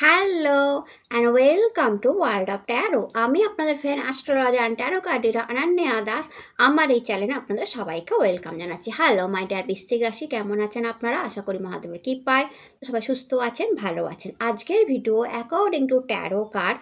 Hello and welcome to world of tarot. আমি আপনাদের friend astrologer and tarot কার্ডিরা অনন্যা দাস। আমার এই চ্যানেলে আপনাদের সবাইকে ওয়েলকাম জানাচ্ছি। হ্যালো মাই ডিয়ার বৃশ্চিক রাশি, কেমন আছেন আপনারা? আশা করি মহাদেবের কৃপায় সবাই সুস্থ আছেন, ভালো আছেন। আজকের video according to taro card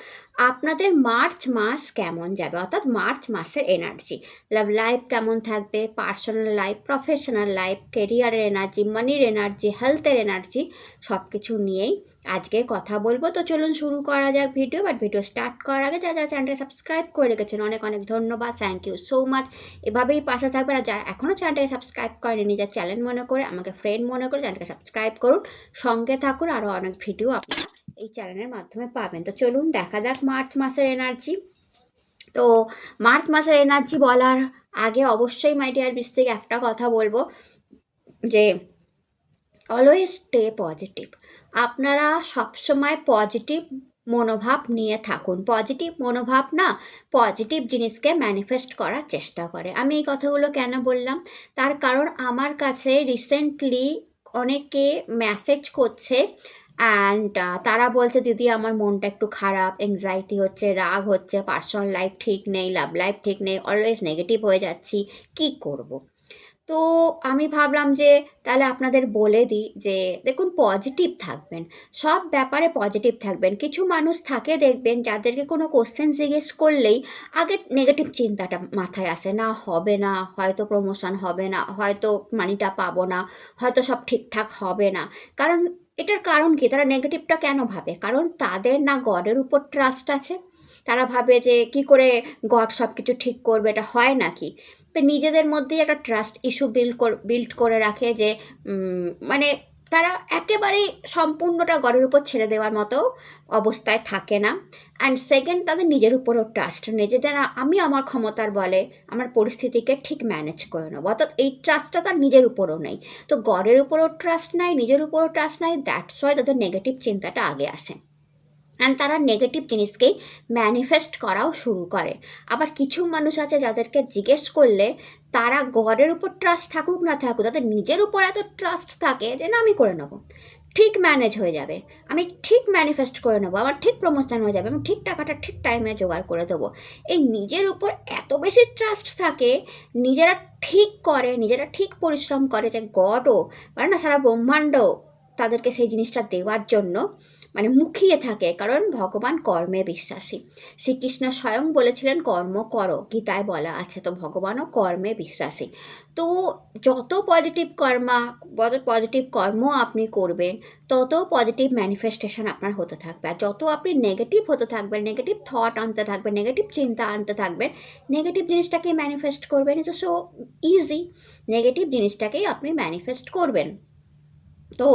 আপনাদের মার্চ মাস কেমন যাবে, অর্থাৎ মার্চ মাসের এনার্জি। লাভ লাইফ কেমন থাকবে, পার্সোনাল লাইফ, প্রফেশনাল লাইফ, কেরিয়ারের এনার্জি, মানির এনার্জি, হেলথের এনার্জি, সব কিছু নিয়েই আজকে কথা বলবো। তো চলুন শুরু করা যাক ভিডিও। বাট ভিডিও স্টার্ট করার আগে যারা যারা চ্যানেলটাকে সাবস্ক্রাইব করে রেখেছেন অনেক অনেক ধন্যবাদ, থ্যাংক ইউ সো মাচ। এভাবেই পাশে থাকবেন। আর যারা এখনও চ্যানেলটাকে সাবস্ক্রাইব করেনি, নিজের চ্যানেল মনে করে, আমাকে ফ্রেন্ড মনে করে চ্যানেলটাকে সাবস্ক্রাইব করুন, সঙ্গে থাকুন। আরও অনেক ভিডিও আপনারা এই চ্যানেলের মাধ্যমে পাবেন। তো চলুন দেখা যাক মার্চ মাসের এনার্জি। তো মার্চ মাসের এনার্জি বলার আগে অবশ্যই মাই ডিয়ার বৃশ্চিক একটা কথা বলবো যে অলওয়েজ স্টে পজিটিভ। আপনারা সবসময় পজিটিভ মনোভাব নিয়ে থাকুন। পজিটিভ মনোভাব না পজিটিভ জিনিসকে ম্যানিফেস্ট করার চেষ্টা করে। আমি এই কথাগুলো কেন বললাম, তার কারণ আমার কাছে রিসেন্টলি অনেকে মেসেজ করছে অ্যান্ড তারা বলছে দিদি আমার মনটা একটু খারাপ, অ্যাংজাইটি হচ্ছে, রাগ হচ্ছে, পার্সোনাল লাইফ ঠিক নেই, লাভ লাইফ ঠিক নেই, অলওয়েজ নেগেটিভ হয়ে যাচ্ছি, কি করব। তো আমি ভাবলাম যে তাহলে আপনাদের বলে দিই যে দেখুন, পজিটিভ থাকবেন, সব ব্যাপারে পজিটিভ থাকবেন। কিছু মানুষ থাকে দেখবেন যাদেরকে কোনো কোশ্চেন জিজ্ঞেস করলেই আগে নেগেটিভ চিন্তাটা মাথায় আসে, না হবে না, হয়তো প্রমোশন হবে না, হয়তো মানিটা পাবো না, হয়তো সব ঠিকঠাক হবে না। কারণ এটার কারণ কি, তারা নেগেটিভটা কেন ভাবে? কারণ তাদের না গডের উপর ট্রাস্ট আছে। তারা ভাবে যে কি করে গড সব কিছু ঠিক করবে, এটা হয় নাকি। তো নিজেদের মধ্যেই একটা ট্রাস্ট ইস্যু বিল্ড করে রাখে যে মানে তারা একেবারেই সম্পূর্ণটা গডের উপর ছেড়ে দেওয়ার মতো অবস্থায় থাকে না। অ্যান্ড সেকেন্ড, তাদের নিজের উপরও ট্রাস্ট নেই যে না, আমি আমার ক্ষমতার বলে আমার পরিস্থিতিকে ঠিক ম্যানেজ করে নেবো। অর্থাৎ এই ট্রাস্টটা তার নিজের উপরও নেই। তো গডের উপরও ট্রাস্ট নাই, নিজের উপরও ট্রাস্ট নাই, দ্যাটস ওয়াই তাদের নেগেটিভ চিন্তাটা আগে আসে অ্যান্ড তারা নেগেটিভ জিনিসকেই ম্যানিফেস্ট করাও শুরু করে। আবার কিছু মানুষ আছে যাদেরকে জিজ্ঞেস করলে তারা গডের উপর ট্রাস্ট থাকুক না থাকুক, তাদের নিজের উপর এত ট্রাস্ট থাকে যে না, আমি করে নেবো, ঠিক ম্যানেজ হয়ে যাবে, আমি ঠিক ম্যানিফেস্ট করে নেবো, আমার ঠিক প্রমোশন হয়ে যাবে, আমি ঠিক টাকাটা ঠিক টাইমে জোগাড় করে দেবো। এই নিজের উপর এত বেশি ট্রাস্ট থাকে, নিজেরা ঠিক করে, নিজেরা ঠিক পরিশ্রম করে যে গডও মানে না, সারা ব্রহ্মাণ্ড তাদেরকে সেই জিনিসটা দেওয়ার জন্য মানে মুখিয়ে থাকে। কারণ ভগবান কর্মে বিশ্বাসী। শ্রীকৃষ্ণ স্বয়ং বলেছিলেন কর্ম করো, গীতায় বলা আছে। তো ভগবানও কর্মে বিশ্বাসী। তো যত পজিটিভ কর্ম আপনি করবেন, তত পজিটিভ ম্যানিফেস্টেশন আপনার হতে থাকবে। আর যত আপনি নেগেটিভ হতে থাকবেন, নেগেটিভ থট আনতে থাকবেন, নেগেটিভ চিন্তা আনতে থাকবেন, নেগেটিভ জিনিসটাকে ম্যানিফেস্ট করবেন। ইটস সো ইজি, নেগেটিভ জিনিসটাকেই আপনি ম্যানিফেস্ট করবেন। তো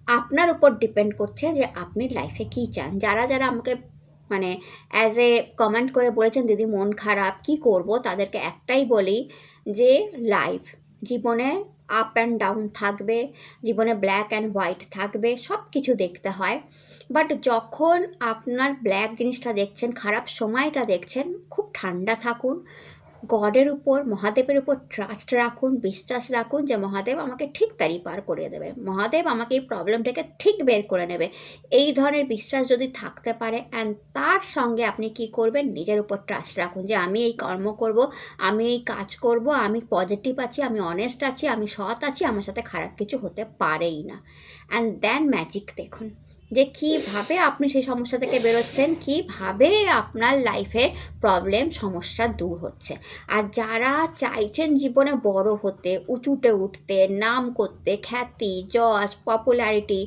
আপনার উপর ডিপেন্ড করছে যে আপনি লাইফে কী চান। যারা যারা আমাকে মানে অ্যাজ এ কমেন্ট করে বলেছেন দিদি মন খারাপ, কি করব, তাদেরকে একটাই বলি যে লাইফ, জীবনে আপ অ্যান্ড ডাউন থাকবে, জীবনে ব্ল্যাক অ্যান্ড হোয়াইট থাকবে, সব কিছু দেখতে হয়। বাট যখন আপনার ব্ল্যাক জিনিসটা দেখছেন, খারাপ সময়টা দেখছেন, খুব ঠান্ডা থাকুন, গডের উপর, মহাদেবের উপর ট্রাস্ট রাখুন, বিশ্বাস রাখুন যে মহাদেব আমাকে ঠিক তারি পার করে দেবে, মহাদেব আমাকে এই প্রবলেমটাকে ঠিক বের করে নেবে। এই ধরনের বিশ্বাস যদি থাকতে পারে অ্যান্ড তার সঙ্গে আপনি কি করবেন, নিজের উপর ট্রাস্ট রাখুন যে আমি এই কর্ম করব, আমি এই কাজ করব, আমি পজিটিভ আছি, আমি অনেস্ট আছি, আমি সৎ আছি, আমার সাথে খারাপ কিছু হতে পারেই না। অ্যান্ড দেন ম্যাজিক দেখুন যে কীভাবে আপনি সেই সমস্যা থেকে বেরোচ্ছেন, কীভাবে আপনার লাইফে প্রবলেম সমস্যা দূর হচ্ছে। আর যারা চাইছেন জীবনে বড় হতে, উঁচুতে উঠতে, নাম করতে, খ্যাতি, যশ, পপুলারিটি,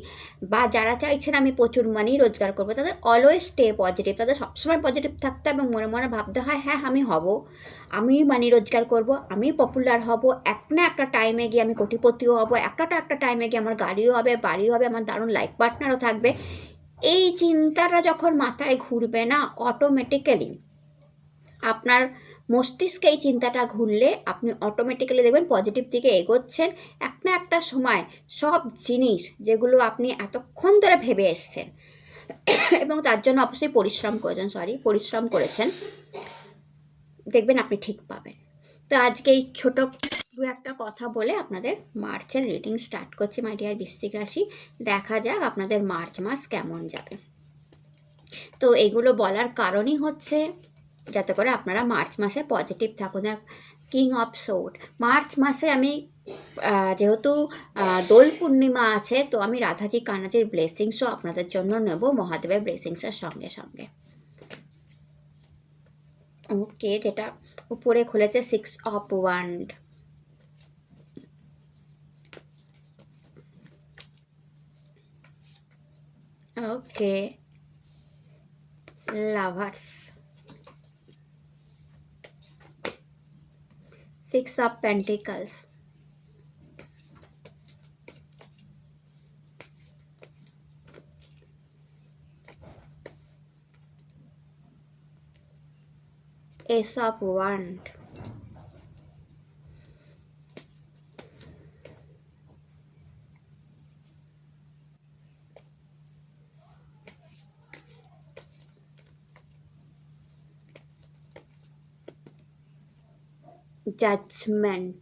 বা যারা চাইছেন আমি প্রচুর মানি রোজগার করবো, তাদের অলওয়েজ স্টে পজিটিভ। তাদের সবসময় পজিটিভ থাকতে এবং মনে মনে ভাবতে হয় হ্যাঁ আমি হব, আমি মানি রোজগার করব, আমি পপুলার হব, এক না একটা টাইমে গিয়ে আমি কোটিপতিও হব, একটা টাইমে গিয়ে আমার গাড়িও হবে, বাড়িও হবে, আমার দারুণ লাইফ পার্টনারও থাকবে। এই চিন্তাটা যখন মাথায় ঘুরবে না, অটোমেটিক্যালি আপনার মস্তিষ্কে এই চিন্তাটা ঘুরলে আপনি অটোমেটিক্যালি দেখবেন পজিটিভ দিকে এগোচ্ছেন। এক না একটা সময় সব জিনিস যেগুলো আপনি এতক্ষণ ধরে ভেবে এসছেন এবং তার জন্য অবশ্যই পরিশ্রম করেছেন, দেখবেন আপনি ঠিক পাবেন। তো আজকে এই ছোট দু একটা কথা বলে আপনাদের মার্চের রিডিং স্টার্ট করছি মাই ডিয়ার বৃশ্চিক রাশি। দেখা যাক আপনাদের মার্চ মাস কেমন যাবে। তো এগুলো বলার কারণই হচ্ছে যাতে করে আপনারা মার্চ মাসে পজিটিভ থাকুন। কিং অফ সোর্ড, মার্চ মাসে আমি যেহেতু দোল পূর্ণিমা আছে, তো আমি রাধাজি কানাজির ব্লেসিংসও আপনাদের জন্য নেব মহাদেবের ব্লেসিংসের সঙ্গে সঙ্গে। ওকে, যেটা উপরে খুলেছে 6 of wand, okay, lovers, 6 of pentacles, Ace of Wand, Judgment,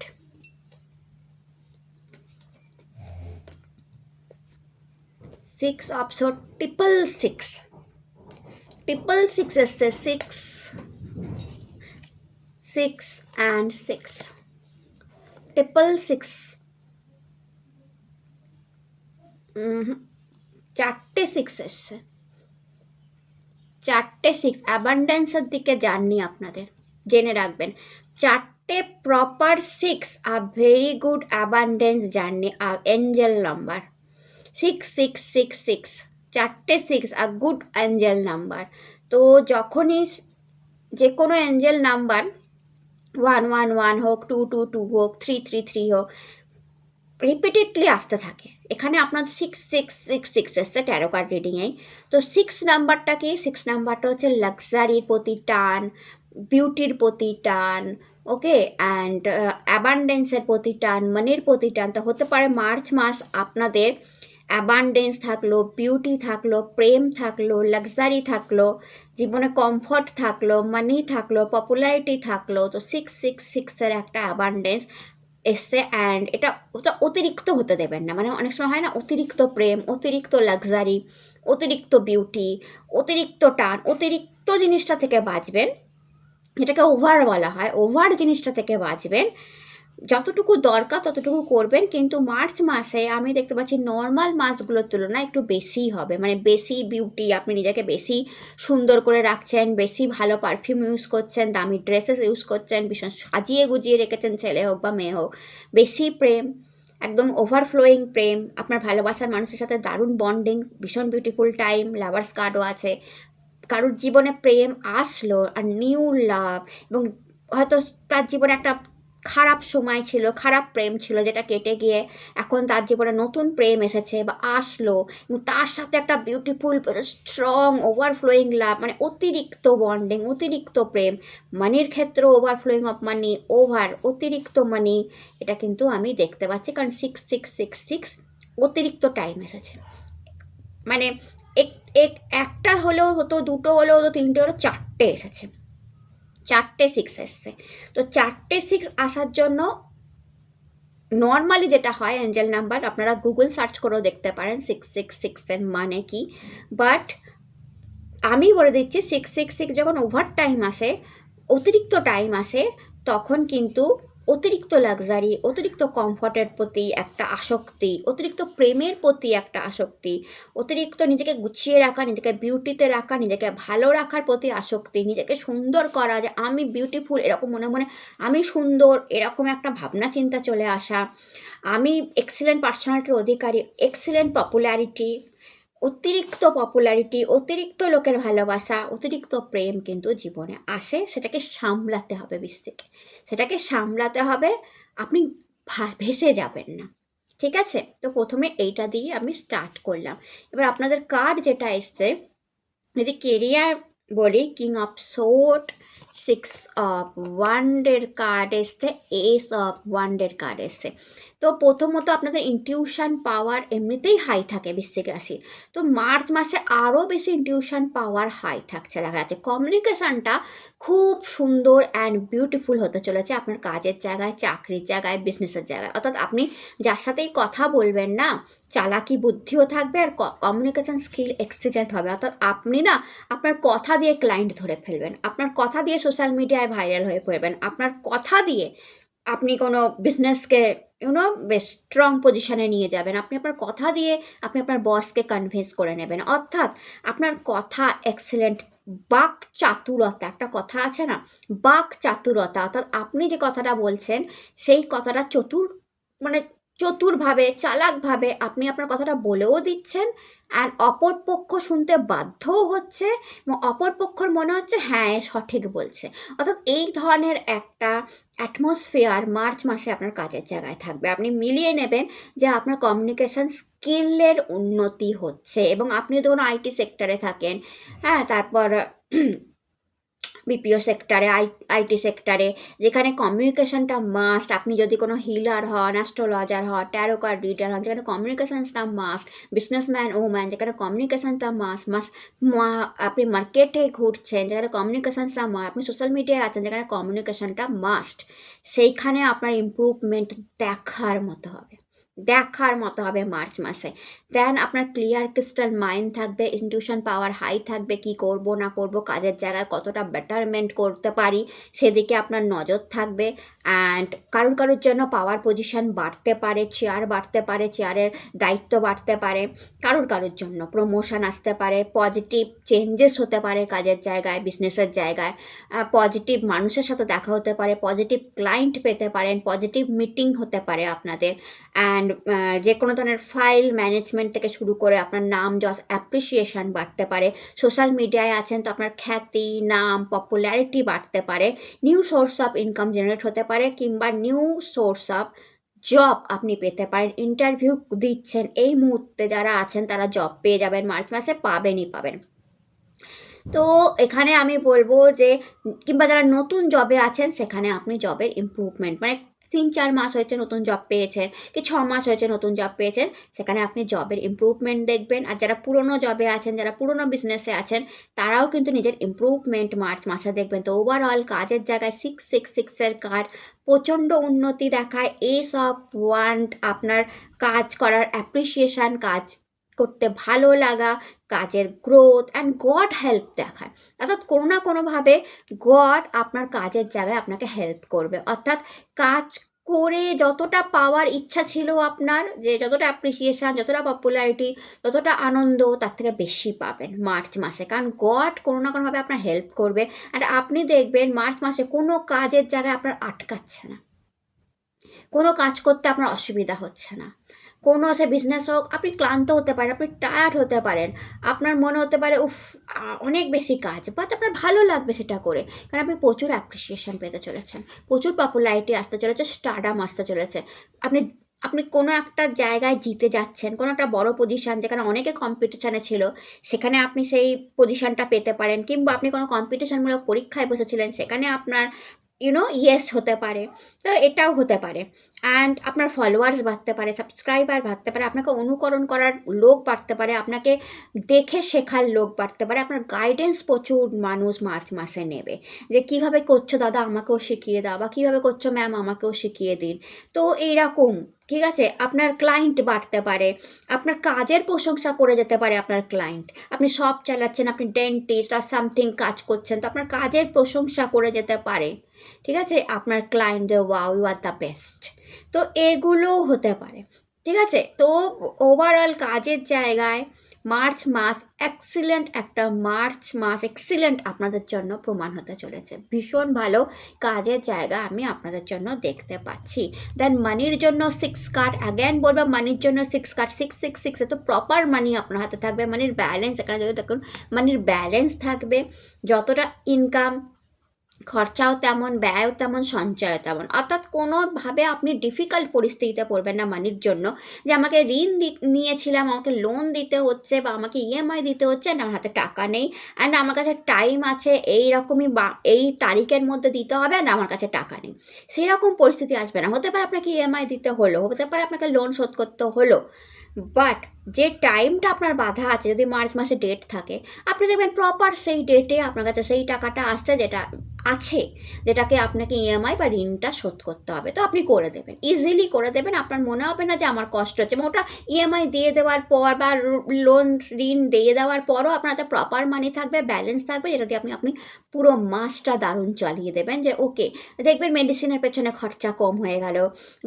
Six of Swords, triple six এসছে, 6 and 6, triple six, 4টে 6 এসছে, 4টে 6 অ্যাবান্ডেন্সের দিকে যাননি আপনাদের, জেনে রাখবেন। 4টে প্রপার 6 আর ভেরি গুড অ্যাবান্ডেন্স জার্নি, আর এঞ্জেল নাম্বার 6666, 4টে 6 আর গুড এঞ্জেল নাম্বার। তো যখনই যে কোনো এঞ্জেল নাম্বার 111 হোক, 222 হোক, 333 হোক, রিপিটেডলি আসতে থাকে। এখানে আপনার 6666 এসছে ট্যারো কার্ড রিডিংয়েই। তো 6 নাম্বারটা কি? 6 নাম্বারটা হচ্ছে লাক্সারির প্রতি টান, বিউটির প্রতি টান, ওকে, অ্যান্ড অ্যাবান্ডেন্সের প্রতি টান, মানির প্রতি টান। তো হতে পারে মার্চ মাস আপনাদের অ্যাবান্ডেন্স থাকলো, বিউটি থাকলো, প্রেম থাকলো, লাক্সারি থাকলো, জীবনে কমফর্ট থাকলো, মানি থাকলো, পপুলারিটি থাকলো। তো 666-এর একটা অ্যাবান্ডেন্স এসছে, অ্যান্ড এটা অতিরিক্ত হতে দেবেন না। মানে অনেক সময় হয় না, অতিরিক্ত প্রেম, অতিরিক্ত লাক্সারি, অতিরিক্ত বিউটি, অতিরিক্ত টান, অতিরিক্ত জিনিসটা থেকে বাঁচবেন, যেটাকে ওভার বলা হয়, ওভার জিনিসটা থেকে বাঁচবেন। যতটুকু দরকার ততটুকু করবেন, কিন্তু মার্চ মাসে আমি দেখতে পাচ্ছি নর্মাল মাসগুলোর তুলনায় একটু বেশিই হবে। মানে বেশি বিউটি, আপনি নিজেকে বেশি সুন্দর করে রাখছেন, বেশি ভালো পারফিউম ইউজ করছেন, দামি ড্রেসেস ইউজ করছেন, ভীষণ সাজিয়ে গুজিয়ে রেখেছেন, ছেলে হোক বা মেয়ে হোক। বেশি প্রেম, একদম ওভারফ্লোয়িং প্রেম, আপনার ভালোবাসার মানুষের সাথে দারুণ বন্ডিং, ভীষণ বিউটিফুল টাইম, লাভার্স কার্ডও আছে। কারোর জীবনে প্রেম আসলো আর নিউ লাভ, এবং হয়তো তার জীবনে একটা খারাপ সময় ছিল, খারাপ প্রেম ছিল, যেটা কেটে গিয়ে এখন তার জীবনে নতুন প্রেম এসেছে বা আসলো, এবং তার সাথে একটা বিউটিফুল স্ট্রং ওভারফ্লোয়িং লাভ, মানে অতিরিক্ত বন্ডিং, অতিরিক্ত প্রেম। মানির ক্ষেত্রে ওভারফ্লোয়িং অফ মানি, অতিরিক্ত মানি, এটা কিন্তু আমি দেখতে পাচ্ছি, কারণ 6666 অতিরিক্ত টাইম এসেছে। মানে একটা হলেও হতো, দুটো হলেও হতো, তিনটে হলো, 4টে এসেছে, 4টে 6 এসছে। তো 4টে 6 আসার জন্য নর্মালি যেটা হয় এঞ্জেল নাম্বার, আপনারা গুগল সার্চ করেও দেখতে পারেন 666-এর মানে কি। বাট আমি বলে দিচ্ছি 666 যখন ওভার টাইম আসে, অতিরিক্ত টাইম আসে, তখন কিন্তু অতিরিক্ত লাক্সারি, অতিরিক্ত কমফর্টের প্রতি একটা আসক্তি, অতিরিক্ত প্রেমের প্রতি একটা আসক্তি, অতিরিক্ত নিজেকে গুছিয়ে রাখা, নিজেকে বিউটিতে রাখা, নিজেকে ভালো রাখার প্রতি আসক্তি, নিজেকে সুন্দর করা, যে আমি বিউটিফুল এরকম মনে মনে আমি সুন্দর, এরকম একটা ভাবনা চিন্তা চলে আসা, আমি এক্সিলেন্ট পার্সোনালিটির অধিকারী, এক্সিলেন্ট পপুলারিটি, অতিরিক্ত পপুলারিটি, অতিরিক্ত লোকের ভালোবাসা, অতিরিক্ত প্রেম কিন্তু জীবনে আসে। সেটাকে সামলাতে হবে বৃশ্চিকে, সেটাকে সামলাতে হবে, আপনি ভেসে যাবেন না, ঠিক আছে? তো প্রথমে এইটা দিয়ে আমি স্টার্ট করলাম। এবার আপনাদের কার্ড যেটা এসছে, যদি কেরিয়ার বলি, কিং অফ সোর্ড, 6 অফ ওয়ান্ডের কার্ড এসছে, এস অফ ওয়ান্ডের কার্ড এসছে। তো প্রথমত আপনাদের ইনটিউশন পাওয়ার এমনিতেই হাই থাকে বৃশ্চিক রাশি, তো মার্চ মাসে আরও বেশি ইনটিউশন পাওয়ার হাই থাকছে দেখা যাচ্ছে। কমিউনিকেশনটা খুব সুন্দর অ্যান্ড বিউটিফুল হতে চলেছে আপনার কাজের জায়গায়, চাকরির জায়গায়, বিজনেসের জায়গায়। অর্থাৎ আপনি যার সাথেই কথা বলবেন না, চালাকি বুদ্ধিও থাকবে আর কমিউনিকেশন স্কিল এক্সিলেন্ট হবে। অর্থাৎ আপনি না আপনার কথা দিয়ে ক্লায়েন্ট ধরে ফেলবেন, আপনার কথা দিয়ে সোশ্যাল মিডিয়ায় ভাইরাল হয়ে পড়বেন, আপনার কথা দিয়ে আপনি কোনো বিজনেসকে বেশ স্ট্রং পজিশনে নিয়ে যাবেন, আপনি আপনার কথা দিয়ে আপনি আপনার বসকে কনভিন্স করে নেবেন। অর্থাৎ আপনার কথা এক্সেলেন্ট, বাক চাতুরতা, একটা কথা আছে না, বাক চাতুরতা, অর্থাৎ আপনি যে কথাটা বলছেন সেই কথাটা মানে চতুরভাবে, চালাকভাবে আপনি আপনার কথাটা বলেও দিচ্ছেন, অ্যান্ড অপর পক্ষ শুনতে বাধ্যও হচ্ছে এবং অপর পক্ষর মনে হচ্ছে হ্যাঁ এ সঠিক বলছে। অর্থাৎ এই ধরনের একটা অ্যাটমসফিয়ার মার্চ মাসে আপনার কাজের জায়গায় থাকবে। আপনি মিলিয়ে নেবেন যে আপনার কমিউনিকেশন স্কিলের উন্নতি হচ্ছে, এবং আপনি যদি কোনো আইটি সেক্টরে থাকেন, হ্যাঁ, তারপর বিপিও সেক্টরে, আইটি সেক্টরে, যেখানে কমিউনিকেশনটা মাস্ট, আপনি যদি কোনো হিলার হন, অ্যাস্ট্রোলজার হন, ট্যারো কার্ড রিডার হন, যেখানে কমিউনিকেশনটা মাস্ট, বিজনেসম্যান ওম্যান যেখানে কমিউনিকেশনটা মাস্ট মাস্ট, আপনি মার্কেটে ঘুরছেন যেখানে কমিউনিকেশনটা মাস্ট, আপনি সোশ্যাল মিডিয়ায় আছেন যেখানে কমিউনিকেশনটা মাস্ট, সেইখানে আপনার ইমপ্রুভমেন্ট দেখার মতো হবে মার্চ মাসে। দেন আপনার ক্লিয়ার ক্রিস্টাল মাইন্ড থাকবে, ইনটিউশন পাওয়ার হাই থাকবে, কি করব না করব, কাজের জায়গায় কতটা বেটারমেন্ট করতে পারি সেদিকে আপনার নজর থাকবে। অ্যান্ড কারোর জন্য পাওয়ার পজিশন বাড়তে পারে, চেয়ার বাড়তে পারে, চেয়ারের দায়িত্ব বাড়তে পারে, কারোর জন্য প্রমোশন আসতে পারে, পজিটিভ চেঞ্জেস হতে পারে কাজের জায়গায়, বিজনেসের জায়গায়, পজিটিভ মানুষের সাথে দেখা হতে পারে, পজিটিভ ক্লায়েন্ট পেতে পারেন, পজিটিভ মিটিং হতে পারে আপনাদের। অ্যান্ড যে কোনো ধরনের ফাইল ম্যানেজমেন্ট থেকে শুরু করে আপনার নাম যশ অ্যাপ্রিসিয়েশন বাড়তে পারে। সোশ্যাল মিডিয়ায় আছেন তো আপনার খ্যাতি, নাম, পপুলারিটি বাড়তে পারে, new source of income generate হতে পারে, কিংবা নিউ সোর্স অফ জব আপনি পেতে পারেন। ইন্টারভিউ দিচ্ছেন এই মুহূর্তে যারা আছেন তারা জব পেয়ে যাবেন, মার্চ মাসে পাবেন। তো এখানে আমি বলবো যে, কিংবা যারা নতুন জবে আছেন সেখানে আপনি জবের ইমপ্রুভমেন্ট, মানে 3-4 মাস হয়েছে নতুন জব পেয়েছেন, কি 6 মাস হয়েছে নতুন জব পেয়েছেন, সেখানে আপনি জবের ইমপ্রুভমেন্ট দেখবেন। আর যারা পুরনো জবে আছেন, যারা পুরনো বিজনেসে আছেন, তারাও কিন্তু নিজের ইমপ্রুভমেন্ট মার্চ মাসে দেখবেন। তো ওভারঅল কাজের জায়গায় 666-এর কার্ড প্রচণ্ড উন্নতি দেখায়। এস অফ ওয়ান্ড আপনার কাজ করার অ্যাপ্রিসিয়েশন, কাজ করতে ভালো লাগা, কাজের গ্রোথ অ্যান্ড গড হেল্প দেখায়। অর্থাৎ কোনো না কোনোভাবে গড আপনার কাজের জায়গায় আপনাকে হেল্প করবে। অর্থাৎ কাজ করে যতটা পাওয়ার ইচ্ছা ছিল আপনার, যে যতটা অ্যাপ্রিসিয়েশন, যতটা পপুলারিটি, যতটা আনন্দ, তার থেকে বেশি পাবেন মার্চ মাসে, কারণ গড কোনো না কোনোভাবে আপনার হেল্প করবে। আর আপনি দেখবেন মার্চ মাসে কোনো কাজের জায়গায় আপনার আটকাচ্ছে না, কোনো কাজ করতে আপনার অসুবিধা হচ্ছে না। কোনো সে বিজনেস হোক, আপনি ক্লান্ত হতে পারেন, আপনি টায়ার্ড হতে পারেন, আপনার মনে হতে পারে উফ অনেক বেশি কাজ, বাট আপনার ভালো লাগবে সেটা করে, কারণ আপনি প্রচুর অ্যাপ্রিসিয়েশন পেতে চলেছেন, প্রচুর পপুলারিটি আসতে চলেছে, স্টারডাম আসতে চলেছে। আপনি আপনি কোনো একটা জায়গায় জিতে যাচ্ছেন, কোনো একটা বড় পজিশান যেখানে অনেকে কম্পিটিশানে ছিল, সেখানে আপনি সেই পজিশানটা পেতে পারেন, কিংবা আপনি কোনো কম্পিটিশানমূলক পরীক্ষায় বসেছিলেন, সেখানে আপনার ইয়েস হতে পারে। তো এটাও হতে পারে। অ্যান্ড আপনার ফলোয়ার্স বাড়তে পারে, সাবস্ক্রাইবার বাড়তে পারে, আপনাকে অনুকরণ করার লোক বাড়তে পারে, আপনাকে দেখে শেখার লোক বাড়তে পারে, আপনার গাইডেন্স প্রচুর মানুষ মার্চ মাসে নেবে, যে কিভাবে করছো দাদা আমাকেও শিখিয়ে দাও, বা কীভাবে করছো ম্যাম আমাকেও শিখিয়ে দিন। তো এইরকম, ঠিক আছে, আপনার ক্লায়েন্ট বাড়তে পারে, আপনার কাজের প্রশংসা করে যেতে পারে আপনার ক্লায়েন্ট। আপনি শপ চালাচ্ছেন, আপনি ডেন্টিস্ট আর সামথিং কাজ করছেন, তো আপনার কাজের প্রশংসা করে যেতে পারে, ঠিক আছে, আপনার client, wow you are the best. তো এগুলোও হতে পারে, ঠিক আছে। তো ওভারঅল কাজের জায়গায় মার্চ মাস এক্সিলেন্ট আপনাদের জন্য প্রমাণ হতে চলেছে। ভীষণ ভালো কাজের জায়গা আমি আপনাদের জন্য দেখতে পাচ্ছি। দেন মানির জন্য 6 কার্ড, অ্যাগেন বলবো মানির জন্য 6 কার্ড, 666 তো প্রপার মানি আপনার হাতে থাকবে। মানির ব্যালেন্স, এখানে যদি দেখুন মানির ব্যালেন্স থাকবে, যতটা ইনকাম খরচাও তেমন, ব্যয়ও তেমন, সঞ্চয়ও তেমন। অর্থাৎ কোনোভাবে আপনি ডিফিকাল্ট পরিস্থিতিতে পড়বেন না মানির জন্য, যে আমাকে ঋণ নিয়েছিলাম, আমাকে লোন দিতে হচ্ছে বা আমাকে ইএমআই দিতে হচ্ছে, অ্যান্ড আমার হাতে টাকা নেই, অ্যান্ড আমার কাছে টাইম আছে এই রকমই বা এই তারিখের মধ্যে দিতে হবে, অ্যান্ড আমার কাছে টাকা নেই। সেরকম পরিস্থিতি আসবে না। হতে পারে আপনাকে ইএমআই দিতে হলো, হতে পারে আপনাকে লোন শোধ করতে হলো, বাট যে টাইমটা আপনার বাধা আছে, যদি মার্চ মাসে ডেট থাকে, আপনি দেখবেন প্রপার সেই ডেটে আপনার কাছে সেই টাকাটা আসছে যেটা আছে, যেটাকে আপনাকে ইএমআই বা ঋণটা শোধ করতে হবে। তো আপনি করে দেবেন, ইজিলি করে দেবেন। আপনার মনে হবে না যে আমার কষ্ট হচ্ছে, এবং ওটা ইএমআই দিয়ে দেওয়ার পর বা লোন ঋণ দিয়ে দেওয়ার পরও আপনার হাতে প্রপার মানি থাকবে, ব্যালেন্স থাকবে, যেটা দিয়ে আপনি পুরো মাসটা দারুণ চালিয়ে দেবেন। যে ওকে, দেখবেন মেডিসিনের পেছনে খরচা কম হয়ে গেল,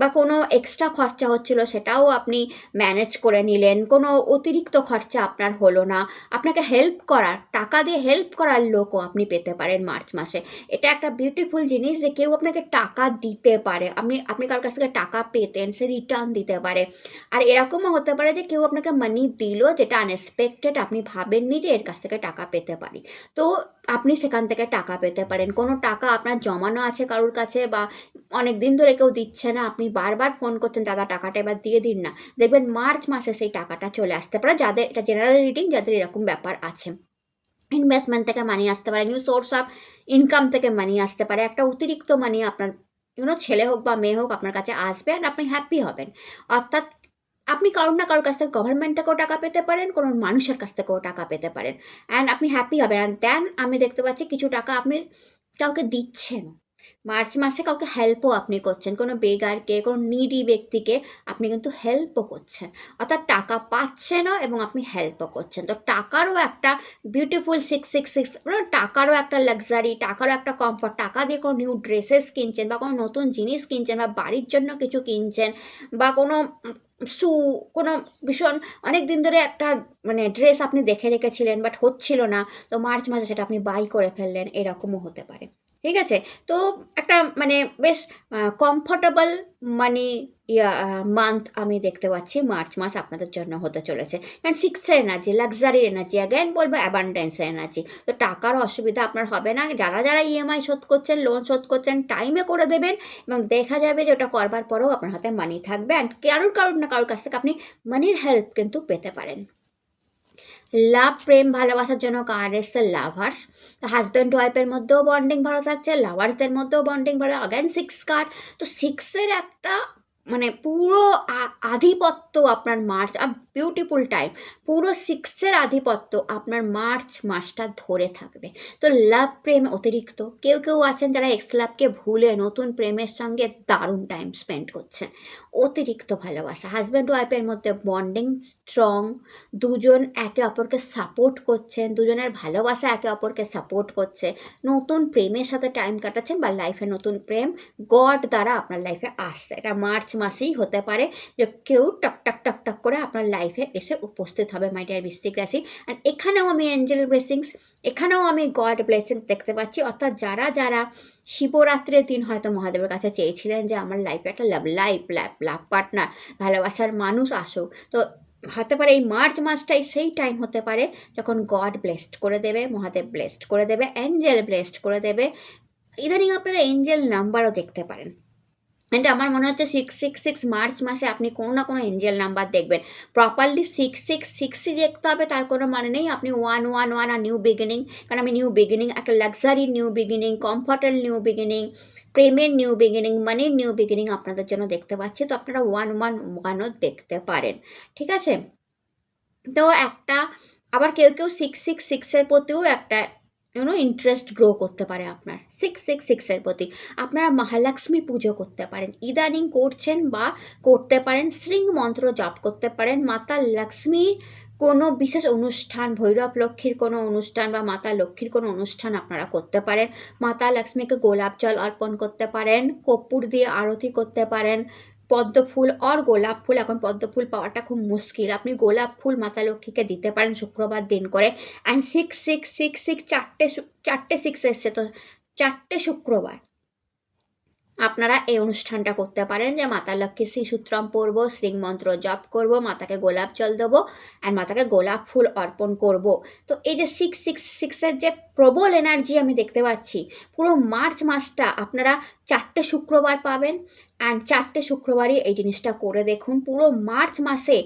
বা কোনো এক্সট্রা খরচা হচ্ছিল সেটাও আপনি ম্যানেজ করে নিলেন, কোনো অতিরিক্ত খরচা আপনার হলো না। আপনাকে হেল্প করার, টাকা দিয়ে হেল্প করার লোকও আপনি পেতে পারেন মার্চ মাসে। এটা একটা বিউটিফুল জিনিস যে কেউ আপনাকে টাকা দিতে পারে, আপনি কারোর কাছ থেকে টাকা পেতেন, সে রিটার্ন দিতে পারে। আর এরকমও হতে পারে যে কেউ আপনাকে মানি দিল যেটা আনএক্সপেক্টেড, আপনি ভাবেননি যে এর কাছ থেকে টাকা পেতে পারি, তো আপনি সেখান থেকে টাকা পেতে পারেন। কোনো টাকা আপনার জমানো আছে কারোর কাছে, বা অনেক দিন ধরে কেউ দিচ্ছে না, আপনি বারবার ফোন করছেন দাদা টাকাটা এবার দিয়ে দিন না, দেখবেন মার্চ মাসে সেই টাকাটা চলে আসতে পারে। যাদের, এটা জেনারেল রিডিং, যাদের এরকম ব্যাপার আছে। ইনভেস্টমেন্ট থেকে মানি আসতে পারে, নিউ সোর্স অফ ইনকাম থেকে মানি আসতে পারে, একটা অতিরিক্ত মানি আপনার ছেলে হোক বা মেয়ে হোক আপনার কাছে আসবে, আর আপনি হ্যাপি হবেন। অর্থাৎ আপনি কারোর না কারোর কাছ থেকে, গভর্নমেন্ট থেকেও টাকা পেতে পারেন, কোনো মানুষের কাছ থেকেও টাকা পেতে পারেন, অ্যান্ড আপনি হ্যাপি হবেন। অ্যান্ড দেন আমি দেখতে পাচ্ছি কিছু টাকা আপনি কাউকে দিচ্ছেন, মার্চ মাসে কাউকে হেল্পও আপনি করছেন, কোনো বেগারকে, কোনো নিডি ব্যক্তিকে আপনি কিন্তু হেল্পও করছেন। অর্থাৎ টাকা পাচ্ছেনও এবং আপনি হেল্পও করছেন। তো টাকারও একটা বিউটিফুল 666, টাকারও একটা লাক্সারি, টাকারও একটা কমফর্ট, টাকা দিয়ে কোনো নিউ ড্রেসেস কিনছেন, বা কোনো নতুন জিনিস কিনছেন, বা বাড়ির জন্য কিছু কিনছেন, বা কোনো শু, কোনো ভীষণ অনেক দিন ধরে একটা ড্রেস আপনি দেখে রেখেছিলেন বাট হচ্ছিল না, তো মার্চ মাসে সেটা আপনি বাই করে ফেললেন, এরকমও হতে পারে। ঠিক আছে? তো একটা বেশ কমফোর্টেবল মানি মান্থ আমি দেখতে পাচ্ছি মার্চ মাস আপনাদের জন্য হতে চলেছে। কারণ সিক্সের এনার্জি, লাক্সারির এনার্জি, অ্যাগেন বলবো অ্যাবান্ডেন্সের এনার্জি। তো টাকার অসুবিধা আপনার হবে না। যারা যারা ইএমআই শোধ করছেন, লোন শোধ করছেন, টাইমে করে দেবেন, এবং দেখা যাবে যে ওটা করবার পরেও আপনার হাতে মানি থাকবে, অ্যান্ড কারোর না কারোর কাছ থেকে আপনি মানির হেল্প কিন্তু পেতে পারেন। লাভ, প্রেম, ভালোবাসার জন্য কার্ড এসছে লাভার্স। তো হাজব্যান্ড ওয়াইফের মধ্যেও বন্ডিং ভালো থাকছে, লাভার্সদের মধ্যেও বন্ডিং ভালো। অ্যাগেন সিক্স কার্ড, তো সিক্সের একটা পুরো আধিপত্য আপনার মার্চ, বিউটিফুল টাইম, পুরো সিক্সের আধিপত্য আপনার মার্চ মাসটা ধরে থাকবে। তো লাভ, প্রেম অতিরিক্ত, কেউ কেউ আছেন যারা এক্স লাভকে ভুলে নতুন প্রেমের সঙ্গে দারুণ টাইম স্পেন্ড করছেন। অতিরিক্ত ভালোবাসা, হাজব্যান্ড ওয়াইফের মধ্যে বন্ডিং স্ট্রং, দুজন একে অপরকে সাপোর্ট করছেন, দুজনের ভালোবাসা একে অপরকে সাপোর্ট করছে, নতুন প্রেমের সাথে টাইম কাটাচ্ছেন, বা লাইফে নতুন প্রেম গড দ্বারা আপনার লাইফে আসছে। এটা মার্চ মাসেই হতে পারে যে কেউ টক টক টক টক করে আপনার লাইফে এসে উপস্থিত হবে, মাই ডিয়ার বৃশ্চিক রাশি। আর এখানেও আমি এঞ্জেল ব্লেসিংস, এখানেও আমি গড ব্লেসিংস দেখতে পাচ্ছি। অর্থাৎ যারা যারা শিবরাত্রির দিন হয়তো মহাদেবের কাছে চেয়েছিলেন যে আমার লাইফে একটা লাভ পার্টনার, ভালোবাসার মানুষ আসুক, তো হতে পারে এই মার্চ মাসটাই সেই টাইম হতে পারে যখন গড ব্লেসড করে দেবে, মহাদেব ব্লেসড করে দেবে, অ্যাঞ্জেল ব্লেসড করে দেবে। ইদানিং আপনারা এঞ্জেল নাম্বারও দেখতে পারেন। অ্যান্ড আমার মনে হচ্ছে 666 মার্চ মাসে আপনি কোনো না কোনো এঞ্জেল নাম্বার দেখবেন। প্রপারলি 666ই দেখতে হবে তার কোনো মানে নেই। আপনি 111 আর নিউ বিগিনিং, কারণ আমি নিউ বিগিনিং, একটা লাক্সারির নিউ বিগিনিং, কমফর্টের নিউ বিগিনিং, প্রেমের নিউ বিগিনিং, মানির নিউ বিগিনিং আপনাদের জন্য দেখতে পাচ্ছি। তো আপনারা 111ও দেখতে পারেন। ঠিক আছে? তো একটা, আবার কেউ কেউ 666-এর প্রতিও একটা ইন্টারেস্ট গ্রো করতে পারে আপনার 666-এর প্রতি। আপনারা মহালক্ষ্মী পুজো করতে পারেন, ইদানিং করছেন বা করতে পারেন, শৃঙ্গ মন্ত্র জপ করতে পারেন, মাতা লক্ষ্মীর কোনো বিশেষ অনুষ্ঠান, ভৈরব লক্ষ্মীর কোনো অনুষ্ঠান বা মাতা লক্ষ্মীর কোনো অনুষ্ঠান আপনারা করতে পারেন। মাতা লক্ষ্মীকে গোলাপ জল অর্পণ করতে পারেন, কর্পূর দিয়ে আরতি করতে পারেন, পদ্ম ফুল আর গোলাপ ফুল, এখন পদ্ম ফুল পাওয়াটা খুব মুশকিল, আপনি গোলাপ ফুল মাতা লক্ষ্মীকে দিতে পারেন শুক্রবার দিন করে। অ্যান্ড 66666, চারটে সিক্স এসছে, তো চারটে শুক্রবার আপনারা এই অনুষ্ঠানটা করতে পারেন যে মাতা লক্ষ্মী শ্রীসূত্রম পড়বো, শ্রীমন্ত্র জপ করব, মাতাকে গোলাপ জল দেবো আর মাতাকে গোলাপ ফুল অর্পণ করব। তো এই যে 666-এর যে প্রবল এনার্জি আমি দেখতে পাচ্ছি, পুরো মার্চ মাসটা আপনারা 4টে শুক্রবার পাবেন। অ্যান্ড 4টে শুক্রবারই এই জিনিসটা করে দেখুন, পুরো মার্চ মাসে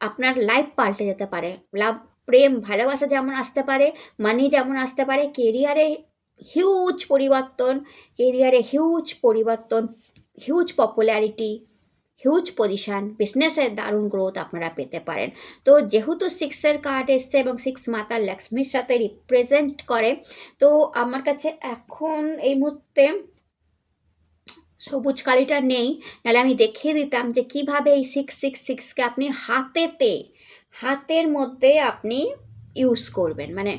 আপনার লাইফ পাল্টে যেতে পারে। লাভ, প্রেম, ভালোবাসা যেমন আসতে পারে, মানি যেমন আসতে পারে, কেরিয়ারে হিউজ পরিবর্তন, হিউজ পপুলারিটি, হিউজ পজিশান, বিজনেসের দারুণ গ্রোথ আপনারা পেতে পারেন। তো যেহেতু 6-এর কার্ড এসছে এবং 6 মাতা লক্ষ্মীর সাথে রিপ্রেজেন্ট করে, তো আমার কাছে এখন এই মুহূর্তে সবুজ কালিটা নেই, নাহলে আমি দেখিয়ে দিতাম যে কিভাবে এই 666কে আপনি হাতের মধ্যে আপনি ইউজ করবেন। মানে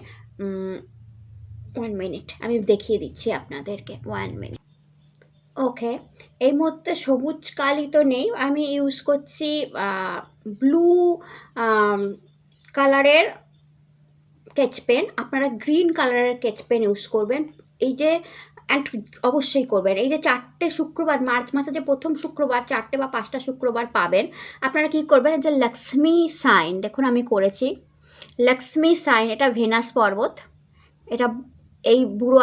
1 মিনিট আমি দেখিয়ে দিচ্ছি আপনাদেরকে, 1 মিনিট। ওকে, এই মুহূর্তে সবুজ কালি তো নেই, আমি ইউজ করছি ব্লু কালারের স্কেচ পেন। আপনারা গ্রিন কালারের স্কেচ পেন ইউজ করবেন। এই যে অ্যান্ড অবশ্যই করবেন, এই যে 4টে শুক্রবার মার্চ মাসে যে প্রথম শুক্রবার 4টে বা 5টা শুক্রবার পাবেন, আপনারা কি করবেন, যে লক্ষ্মী সাইন দেখুন আমি করেছি, লক্ষ্মী সাইন, এটা ভেনাস পর্বত, এটা এই বুড়ো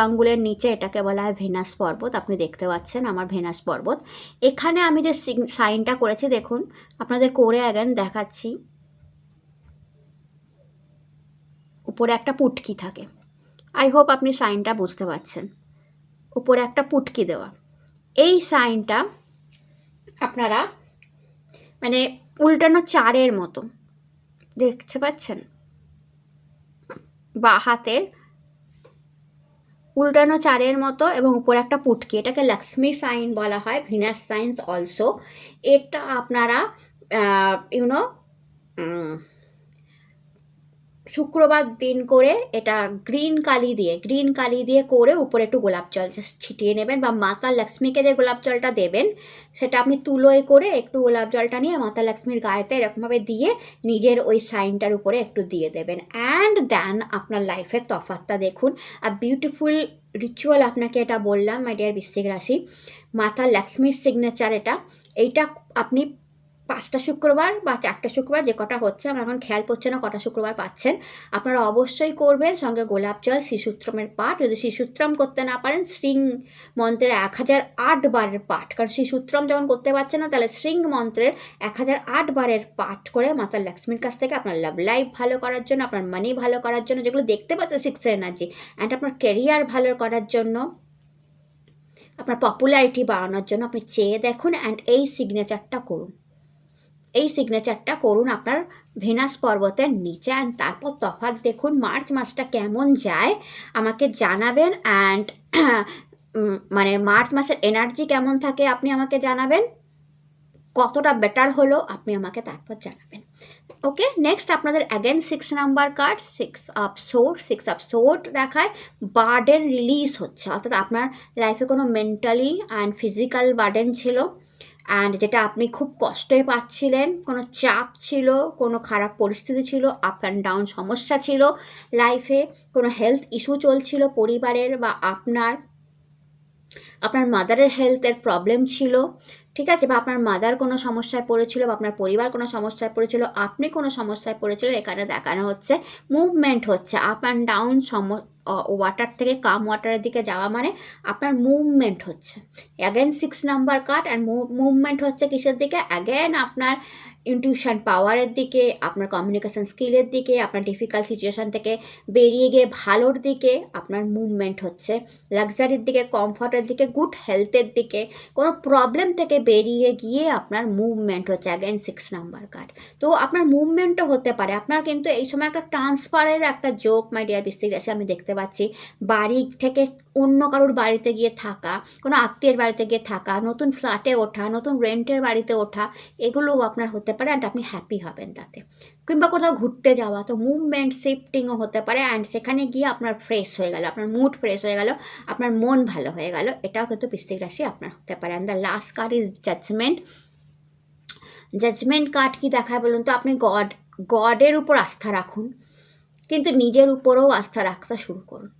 আঙ্গুলের নিচে এটাকে বলা হয় ভেনাস পর্বত। আপনি দেখতে পাচ্ছেন আমার ভেনাস পর্বত। এখানে আমি যে সাইনটা করেছি দেখুন, আপনাদের করে অ্যাগেন দেখাচ্ছি। উপরে একটা পুটকি থাকে, আই হোপ আপনি সাইনটা বুঝতে পারছেন, উপরে একটা পুটকি দেওয়া। এই সাইনটা আপনারা মানে উল্টানো চারের মতো দেখতে পাচ্ছেন, বা হাতের উল্টানো চারের মতো এবং উপরে একটা পুটকি, এটাকে লক্ষ্মী সাইন বলা হয়, ভিনাস সাইন্স অলসো। এটা আপনারা ইউনো শুক্রবার দিন করে এটা গ্রিন কালি দিয়ে করে উপরে একটু গোলাপ জল জাস্ট ছিটিয়ে নেবেন, বা মাতা লক্ষ্মীকে যে গোলাপ জলটা দেবেন সেটা আপনি তুলোয় করে একটু গোলাপ জলটা নিয়ে মাতা লক্ষ্মীর গায়েতে এরকমভাবে দিয়ে নিজের ওই সাইনটার উপরে একটু দিয়ে দেবেন। অ্যান্ড দেন আপনার লাইফের তফাৎটা দেখুন। আর বিউটিফুল রিচুয়াল আপনাকে এটা বললাম মাই ডিয়ার বৃশ্চিক রাশি, মাতা লক্ষ্মীর সিগনেচার এটা। এইটা আপনি 5টা শুক্রবার বা 4টে শুক্রবার যে কটা হচ্ছে, আমার এখন খেয়াল পড়ছে না কটা শুক্রবার পাচ্ছেন, আপনারা অবশ্যই করবেন। সঙ্গে গোলাপ জল, শ্রীসূত্রমের পাঠ, যদি শ্রীসূত্রম করতে না পারেন শ্রীং মন্ত্রের 1008 বারের পাঠ, কারণ শ্রীসূত্রম যখন করতে পারছেন না তাহলে শ্রীং মন্ত্রের 1008 বারের পাঠ করে মাতা লক্ষ্মীর কাছ থেকে আপনার লাভ লাইফ ভালো করার জন্য, আপনার মানি ভালো করার জন্য, যেগুলো দেখতে পাচ্ছেন 6-এর এনার্জি, অ্যান্ড আপনার কেরিয়ার ভালো করার জন্য, আপনার পপুলারিটি বাড়ানোর জন্য আপনি চেয়ে দেখুন। অ্যান্ড এই সিগনেচারটা করুন আপনার ভেনাস পর্বতের নিচে। অ্যান্ড তারপর তফাৎ দেখুন মার্চ মাসটা কেমন যায় আমাকে জানাবেন। অ্যান্ড মানে মার্চ মাসের এনার্জি কেমন থাকে আপনি আমাকে জানাবেন, কতটা বেটার হলো আপনি আমাকে তারপর জানাবেন। ওকে, নেক্সট আপনাদের again 6 number card, 6 of sword দেখায় বার্ডেন রিলিজ হচ্ছে, অর্থাৎ আপনার লাইফে কোনো মেন্টালি অ্যান্ড ফিজিক্যাল বার্ডেন ছিল, অ্যান্ড যেটা আপনি খুব কষ্টে পাচ্ছিলেন, কোনো চাপ ছিল, কোনো খারাপ পরিস্থিতি ছিল, আপ অ্যান্ড ডাউন সমস্যা ছিল লাইফে, কোনো হেলথ ইস্যু চলছিল পরিবারের, বা আপনার মাদারের হেলথের প্রবলেম ছিল, ঠিক আছে, বা আপনার মাদার কোনো সমস্যায় পড়েছিল, বা আপনার পরিবার কোনো সমস্যায় পড়েছিল, আপনি কোনো সমস্যায় পড়েছিলেন। এখানে দেখানো হচ্ছে মুভমেন্ট হচ্ছে, আপ অ্যান্ড ডাউন, ওয়াটার থেকে কাম ওয়াটারের দিকে যাওয়া মানে আপনার মুভমেন্ট হচ্ছে। Again 6 number card, and movement হচ্ছে কিসের দিকে, অ্যাগেন আপনার ইনটিউশন পাওয়ারের দিকে, আপনার কমিউনিকেশন স্কিলের দিকে, আপনার ডিফিকাল্ট সিচুয়েশান থেকে বেরিয়ে গিয়ে ভালোর দিকে আপনার মুভমেন্ট হচ্ছে, লাক্সারির দিকে, কমফর্টের দিকে, গুড হেলথের দিকে, কোনো প্রবলেম থেকে বেরিয়ে গিয়ে আপনার মুভমেন্ট হচ্ছে। Again 6 number card. তো আপনার মুভমেন্টও হতে পারে, আপনার কিন্তু এই সময় একটা ট্রান্সফারের একটা যোগ মাই ডিয়ার বৃশ্চিক রাশি আমি দেখতে পাচ্ছি। বাড়ি থেকে অন্য কারোর বাড়িতে গিয়ে থাকা, কোনো আত্মীয়ের বাড়িতে গিয়ে থাকা, নতুন ফ্ল্যাটে ওঠা, নতুন রেন্টের বাড়িতে ওঠা, এগুলোও আপনার হতে পারে। অ্যান্ড আপনি হ্যাপি হবেন তাতে, কিংবা কোথাও ঘুরতে যাওয়া, তো মুভমেন্ট শিফটিংও হতে পারে। অ্যান্ড সেখানে গিয়ে আপনার ফ্রেশ হয়ে গেল, আপনার মুড ফ্রেশ হয়ে গেল, আপনার মন ভালো হয়ে গেল, এটাও কিন্তু বৃশ্চিক রাশি আপনার হতে পারে। And the last card is judgement card কি দেখায় বলুন তো, আপনি গডের উপর আস্থা রাখুন, কিন্তু নিজের উপরেও আস্থা রাখতে শুরু করুন।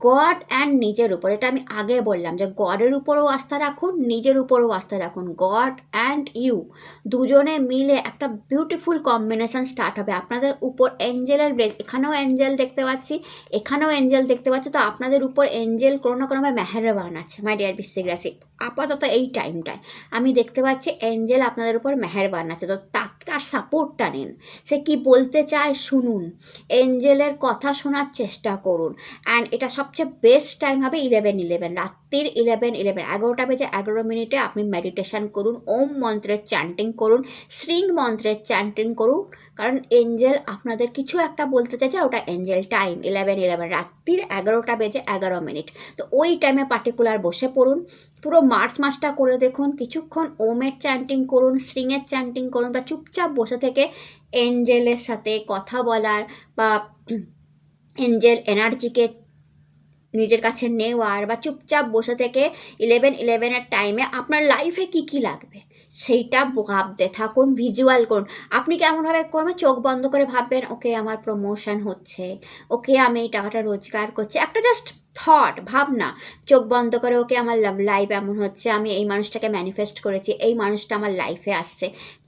গড অ্যান্ড নিজের উপর, এটা আমি আগে বললাম যে গডের উপরেও আস্থা রাখুন, নিজের উপরেও আস্থা রাখুন। গড অ্যান্ড ইউ দুজনে মিলে একটা বিউটিফুল কম্বিনেশন স্টার্ট হবে আপনাদের উপর। এঞ্জেলের ব্লেস, এখানেও এঞ্জেল দেখতে পাচ্ছি, এখানেও এঞ্জেল দেখতে পাচ্ছি। তো আপনাদের উপর এঞ্জেল কোনো না কোনোভাবে মেহেরবান আছে মাই ডিয়ার বৃশ্চিক রাশি। আপাতত এই টাইমটায় আমি দেখতে পাচ্ছি এঞ্জেল আপনাদের উপর মেহেরবান আছে। তো তার সাপোর্টটা নিন, সে কি বলতে চায় শুনুন, এঞ্জেলের কথা শোনার চেষ্টা করুন। অ্যান্ড এটা সবচেয়ে বেস্ট টাইম হবে 11:11, রাত্রির 11:11, 11:11 আপনি মেডিটেশন করুন, ওম মন্ত্রের চ্যান্টিং করুন, শ্রিং মন্ত্রের চ্যান্টিং করুন। কারণ এঞ্জেল আপনাদের কিছু একটা বলতে চাইছে, ওটা এঞ্জেল টাইম 11:11, রাত্রির 11:11। তো ওই টাইমে পার্টিকুলার বসে পড়ুন, পুরো মার্চ মাসটা করে দেখুন, কিছুক্ষণ ওমের চ্যান্টিং করুন, শ্রিংয়ের চ্যান্টিং করুন, বা চুপচাপ বসে থেকে এঞ্জেলের সাথে কথা বলার বা এঞ্জেল এনার্জিকে নিজের কাছে নেওয়ার, বা চুপচাপ বসে থেকে 11:11 টাইমে আপনার লাইফে কি কি লাগবে সেইটা ভাবতে থাকুন, ভিজুয়াল করুন। আপনি কেমনভাবে করবেন, চোখ বন্ধ করে ভাববেন ওকে আমার প্রমোশন হচ্ছে, ওকে আমি এই টাকাটা রোজগার করছি, একটা জাস্ট থট, ভাবনা। চোখ বন্ধ করে ওকে আমার লাভ লাইফ এমন হচ্ছে, আমি এই মানুষটাকে ম্যানিফেস্ট করেছি, এই মানুষটা আমার লাইফে আসছে।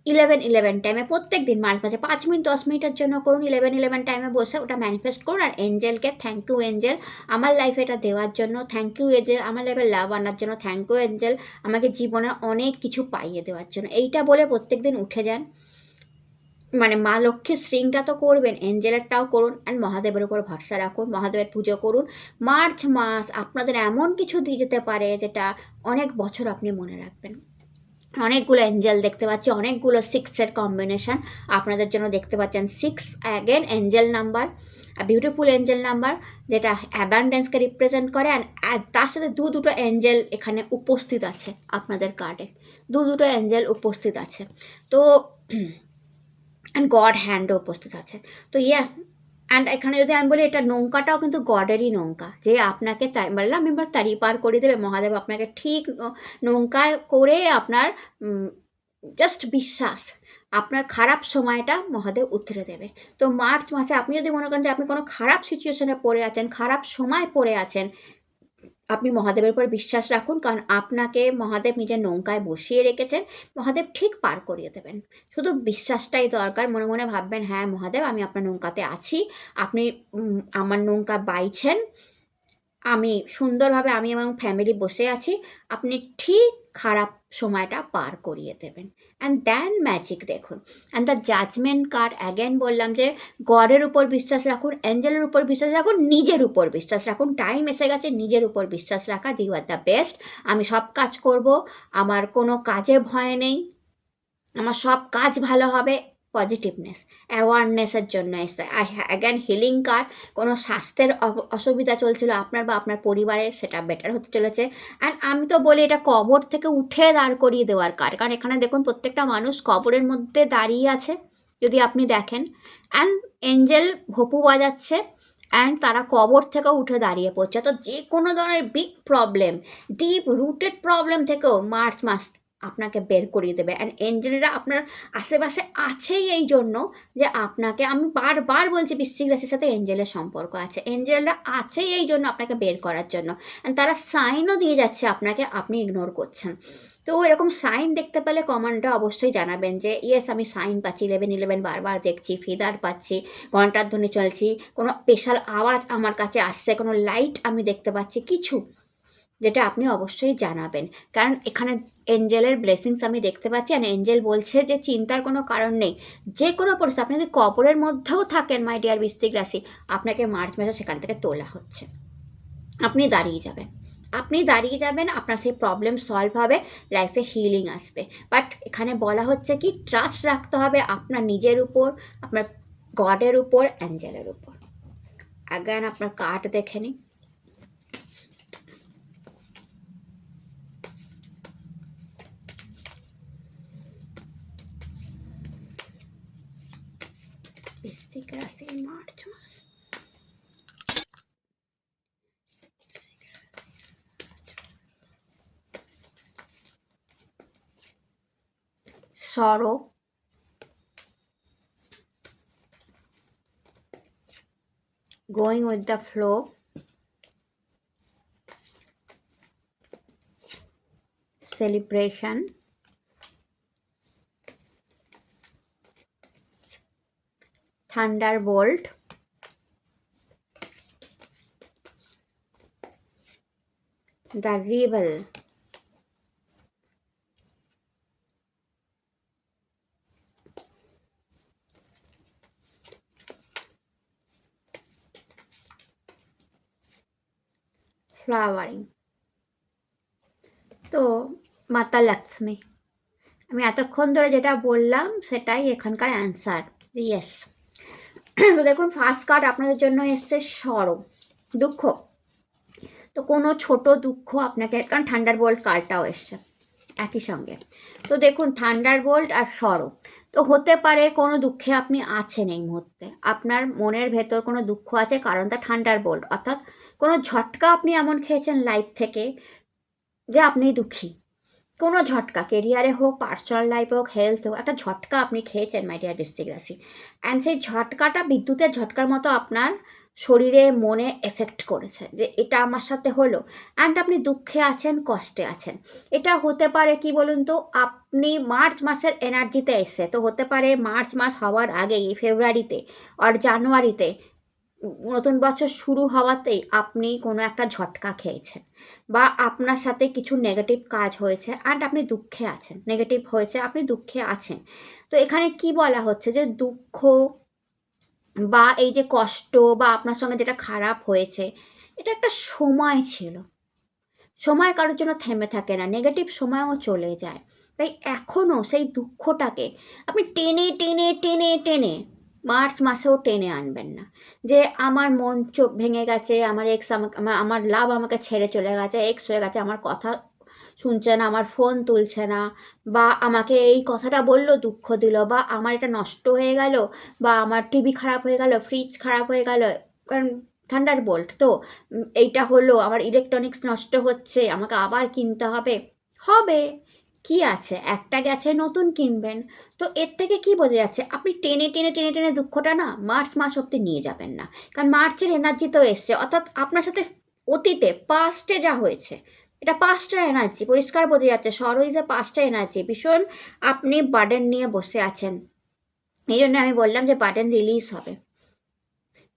11:11 টাইমে প্রত্যেক দিন মাঝে মাঝে 5 মিনিট 10 মিনিটের জন্য করুন, 11:11 টাইমে বসে ওটা ম্যানিফেস্ট করুন। আর এঞ্জেলকে থ্যাংক ইউ এঞ্জেল আমার লাইফে এটা দেওয়ার জন্য, থ্যাংক ইউ এঞ্জেল আমার লাইফে লাভ আনার জন্য, থ্যাংক ইউ এঞ্জেল আমাকে জীবনের অনেক কিছু পাইয়ে দেওয়ার জন্য। এইটা বলে প্রত্যেক দিন উঠে যান। মানে মা লক্ষ্মীর শ্রিংটা তো করবেন, এঞ্জেলেরটাও করুন, অ্যান্ড মহাদেবের উপর ভরসা রাখুন, মহাদেবের পুজো করুন। মার্চ মাস আপনাদের এমন কিছু দিয়ে যেতে পারে যেটা অনেক বছর আপনি মনে রাখবেন। অনেকগুলো এঞ্জেল দেখতে পাচ্ছি, অনেকগুলো সিক্সের কম্বিনেশান আপনাদের জন্য দেখতে পাচ্ছেন। 6 again Angel number, beautiful Angel number, যেটা অ্যাবান্ডেন্সকে রিপ্রেজেন্ট করে। অ্যান্ড তার সাথে দুটো এঞ্জেল এখানে উপস্থিত আছে আপনাদের কার্ডে, দুটো এঞ্জেল উপস্থিত আছে। তো অ্যান্ড গড হ্যান্ডও উপস্থিত আছে। তো অ্যান্ড এখানে যদি আমি বলি, এটা নৌকাটাও কিন্তু গডেরই নৌকা, যে আপনাকে তাই বললাম আমি এবার তারি পার করে দেবে মহাদেব, আপনাকে ঠিক নৌকায় করে আপনার জাস্ট বিশ্বাস, আপনার খারাপ সময়টা মহাদেব উতরে দেবে। তো মার্চ মাসে আপনি যদি মনে করেন যে আপনি কোনো খারাপ সিচুয়েশনে পড়ে আছেন, খারাপ সময় পড়ে আছেন, আপনি মহাদেবের উপর বিশ্বাস রাখুন, কারণ আপনাকে মহাদেব নিজের নৌকায় বসিয়ে রেখেছেন, মহাদেব ঠিক পার করিয়ে দেবেন। শুধু বিশ্বাসটাই দরকার, মনে মনে ভাববেন হ্যাঁ মহাদেব আমি আপনার নৌকাতে আছি, আপনি আমার নৌকা বাইছেন, আমি সুন্দরভাবে আমি এবং ফ্যামিলি বসে আছি, আপনি ঠিক খারাপ সময়টা পার করিয়ে দেবেন। অ্যান্ড দেন ম্যাজিক দেখুন। And the judgement card, again বললাম যে গডের উপর বিশ্বাস রাখুন, অ্যাঞ্জেলের উপর বিশ্বাস রাখুন, নিজের উপর বিশ্বাস রাখুন। টাইম এসে গেছে নিজের উপর বিশ্বাস রাখা, ইউ আর দ্য বেস্ট। আমি সব কাজ করব, আমার কোনো কাজে ভয় নেই, আমার সব কাজ ভালো হবে। পজিটিভনেস, অ্যাওয়ারনেসের জন্য এসে অ্যাগেন হিলিং কার্ড, কোনো স্বাস্থ্যের অসুবিধা চলছিল আপনার বা আপনার পরিবারের, সেটা বেটার হতে চলেছে। অ্যান্ড আমি তো বলি এটা কবর থেকে উঠে দাঁড় করিয়ে দেওয়ার কার্ড, কারণ এখানে দেখুন প্রত্যেকটা মানুষ কবরের মধ্যে দাঁড়িয়ে আছে যদি আপনি দেখেন। অ্যান্ড এঞ্জেল ভোপু বাজাচ্ছে, অ্যান্ড তারা কবর থেকেও উঠে দাঁড়িয়ে পড়ছে। তো যে কোনো ধরনের big problem, deep rooted problem থেকেও মার্চ মাস আপনাকে বের করিয়ে দেবে। অ্যান্ড এঞ্জেলরা আপনার আশেপাশে আছেই এই জন্য যে আপনাকে, আমি বারবার বলছি বৃশ্চিক রাশির সাথে এঞ্জেলের সম্পর্ক আছে, এঞ্জেলরা আছেই এই জন্য আপনাকে বের করার জন্য। অ্যান্ড তারা সাইনও দিয়ে যাচ্ছে আপনাকে, আপনি ইগনোর করছেন। তো এরকম সাইন দেখতে পেলে কমেন্টে অবশ্যই জানাবেন যে ইয়েস আমি সাইন পাচ্ছি, 11:11 বারবার দেখছি, ফিদার পাচ্ছি, ঘন্টার ধ্বনি চলছি, কোনো স্পেশাল আওয়াজ আমার কাছে আসছে, কোনো লাইট আমি দেখতে পাচ্ছি, কিছু যেটা আপনি অবশ্যই জানাবেন। কারণ এখানে এঞ্জেলের ব্লেসিংস আমি দেখতে পাচ্ছি, আর এঞ্জেল বলছে যে চিন্তার কোনো কারণ নেই, যে কোনো পরিস্থিতি, আপনি যদি কবরের মধ্যেও থাকেন মাই ডিয়ার বৃশ্চিক রাশি, আপনাকে মার্চ মাসে সেখান থেকে তোলা হচ্ছে, আপনি দাঁড়িয়ে যাবেন, আপনি দাঁড়িয়ে যাবেন, আপনার সেই প্রবলেম সলভ হবে, লাইফে হিলিং আসবে। বাট এখানে বলা হচ্ছে কি ট্রাস্ট রাখতে হবে আপনার নিজের উপর, আপনার গডের উপর, অ্যাঞ্জেলের উপর। অ্যাগান আপনার কার্ড দেখে নিই। বৃশ্চিক রাশি মার্চ মাস, sorrow, going with the flow, celebration, thunderbolt, the rebel, flowering. তো মাতা লক্ষ্মী, আমি এতক্ষণ ধরে যেটা বললাম সেটাই এখানকার অ্যান্সার, ইয়েস। তো দেখুন ফার্স্ট কার্ড আপনাদের জন্য এসছে সরো, দুঃখ। তো কোনো ছোট দুঃখ আপনাকে, কারণ থান্ডারবোল্ট কার্ডটাও এসছে একই সঙ্গে। তো দেখুন থান্ডারবোল্ট আর সরো, তো হতে পারে কোনো দুঃখে আপনি আছেন এই মুহূর্তে, আপনার মনের ভেতর কোনো দুঃখ আছে, কারণটা থান্ডারবোল্ট, অর্থাৎ কোনো ঝটকা আপনি এমন খেয়েছেন লাইফ থেকে যে আপনি দুঃখী। কোনো ঝটকা, কেরিয়ারে হোক, পার্সোনাল লাইফে হোক, হেলথ হোক, একটা ঝটকা আপনি খেয়েছেন মাই ডিয়ার বৃশ্চিক রাশি। অ্যান্ড সেই ঝটকাটা বিদ্যুতের ঝটকার মতো আপনার শরীরে মনে এফেক্ট করেছে যে এটা আমার সাথে হলো, অ্যান্ড আপনি দুঃখে আছেন, কষ্টে আছেন। এটা হতে পারে কি বলুন তো, আপনি মার্চ মাসের এনার্জিতে এসে, তো হতে পারে মার্চ মাস হওয়ার আগেই ফেব্রুয়ারিতে আর জানুয়ারিতে নতুন বছর শুরু হওয়াতেই আপনি কোনো একটা ঝটকা খেয়েছেন, বা আপনার সাথে কিছু নেগেটিভ কাজ হয়েছে অ্যান্ড আপনি দুঃখে আছেন, নেগেটিভ হয়েছে, আপনি দুঃখে আছেন। তো এখানে কি বলা হচ্ছে যে দুঃখ বা এই যে কষ্ট বা আপনার সঙ্গে যেটা খারাপ হয়েছে, এটা একটা সময় ছিল। সময় কারোর জন্য থেমে থাকে না, নেগেটিভ সময়ও চলে যায়। তাই এখনও সেই দুঃখটাকে আপনি টেনে টেনে টেনে টেনে মার্চ মাসেও টেনে আনবেন না, যে আমার মন চোখ ভেঙে গেছে, আমার এক্স আমাকে, আমার লাভ আমাকে ছেড়ে চলে গেছে, এক্স হয়ে গেছে, আমার কথা শুনছে না, আমার ফোন তুলছে না, বা আমাকে এই কথাটা বললো দুঃখ দিল, বা আমার এটা নষ্ট হয়ে গেল, বা আমার টিভি খারাপ হয়ে গেল, ফ্রিজ খারাপ হয়ে গেল, কারণ থান্ডারবোল্ট তো, এইটা হলো, আমার ইলেকট্রনিক্স নষ্ট হচ্ছে, আমাকে আবার কিনতে হবে। হবে, কি আছে, একটা গেছে নতুন কিনবেন। তো এর থেকে কি বোঝা যাচ্ছে, আপনি টেনে টেনে টেনে টেনে দুঃখটা না মার্চ মাস অব্দি নিয়ে যাবেন না, কারণ মার্চের এনার্জি তো এসছে, অর্থাৎ আপনার সাথে অতীতে পাস্টে যা হয়েছে, এটা পাস্টের এনার্জি, পরিষ্কার বোঝা যাচ্ছে। সরো ইজ এ পাস্টের এনার্জি, ভীষণ আপনি বার্ডেন নিয়ে বসে আছেন, এই জন্য আমি বললাম যে বার্ডেন রিলিজ হবে,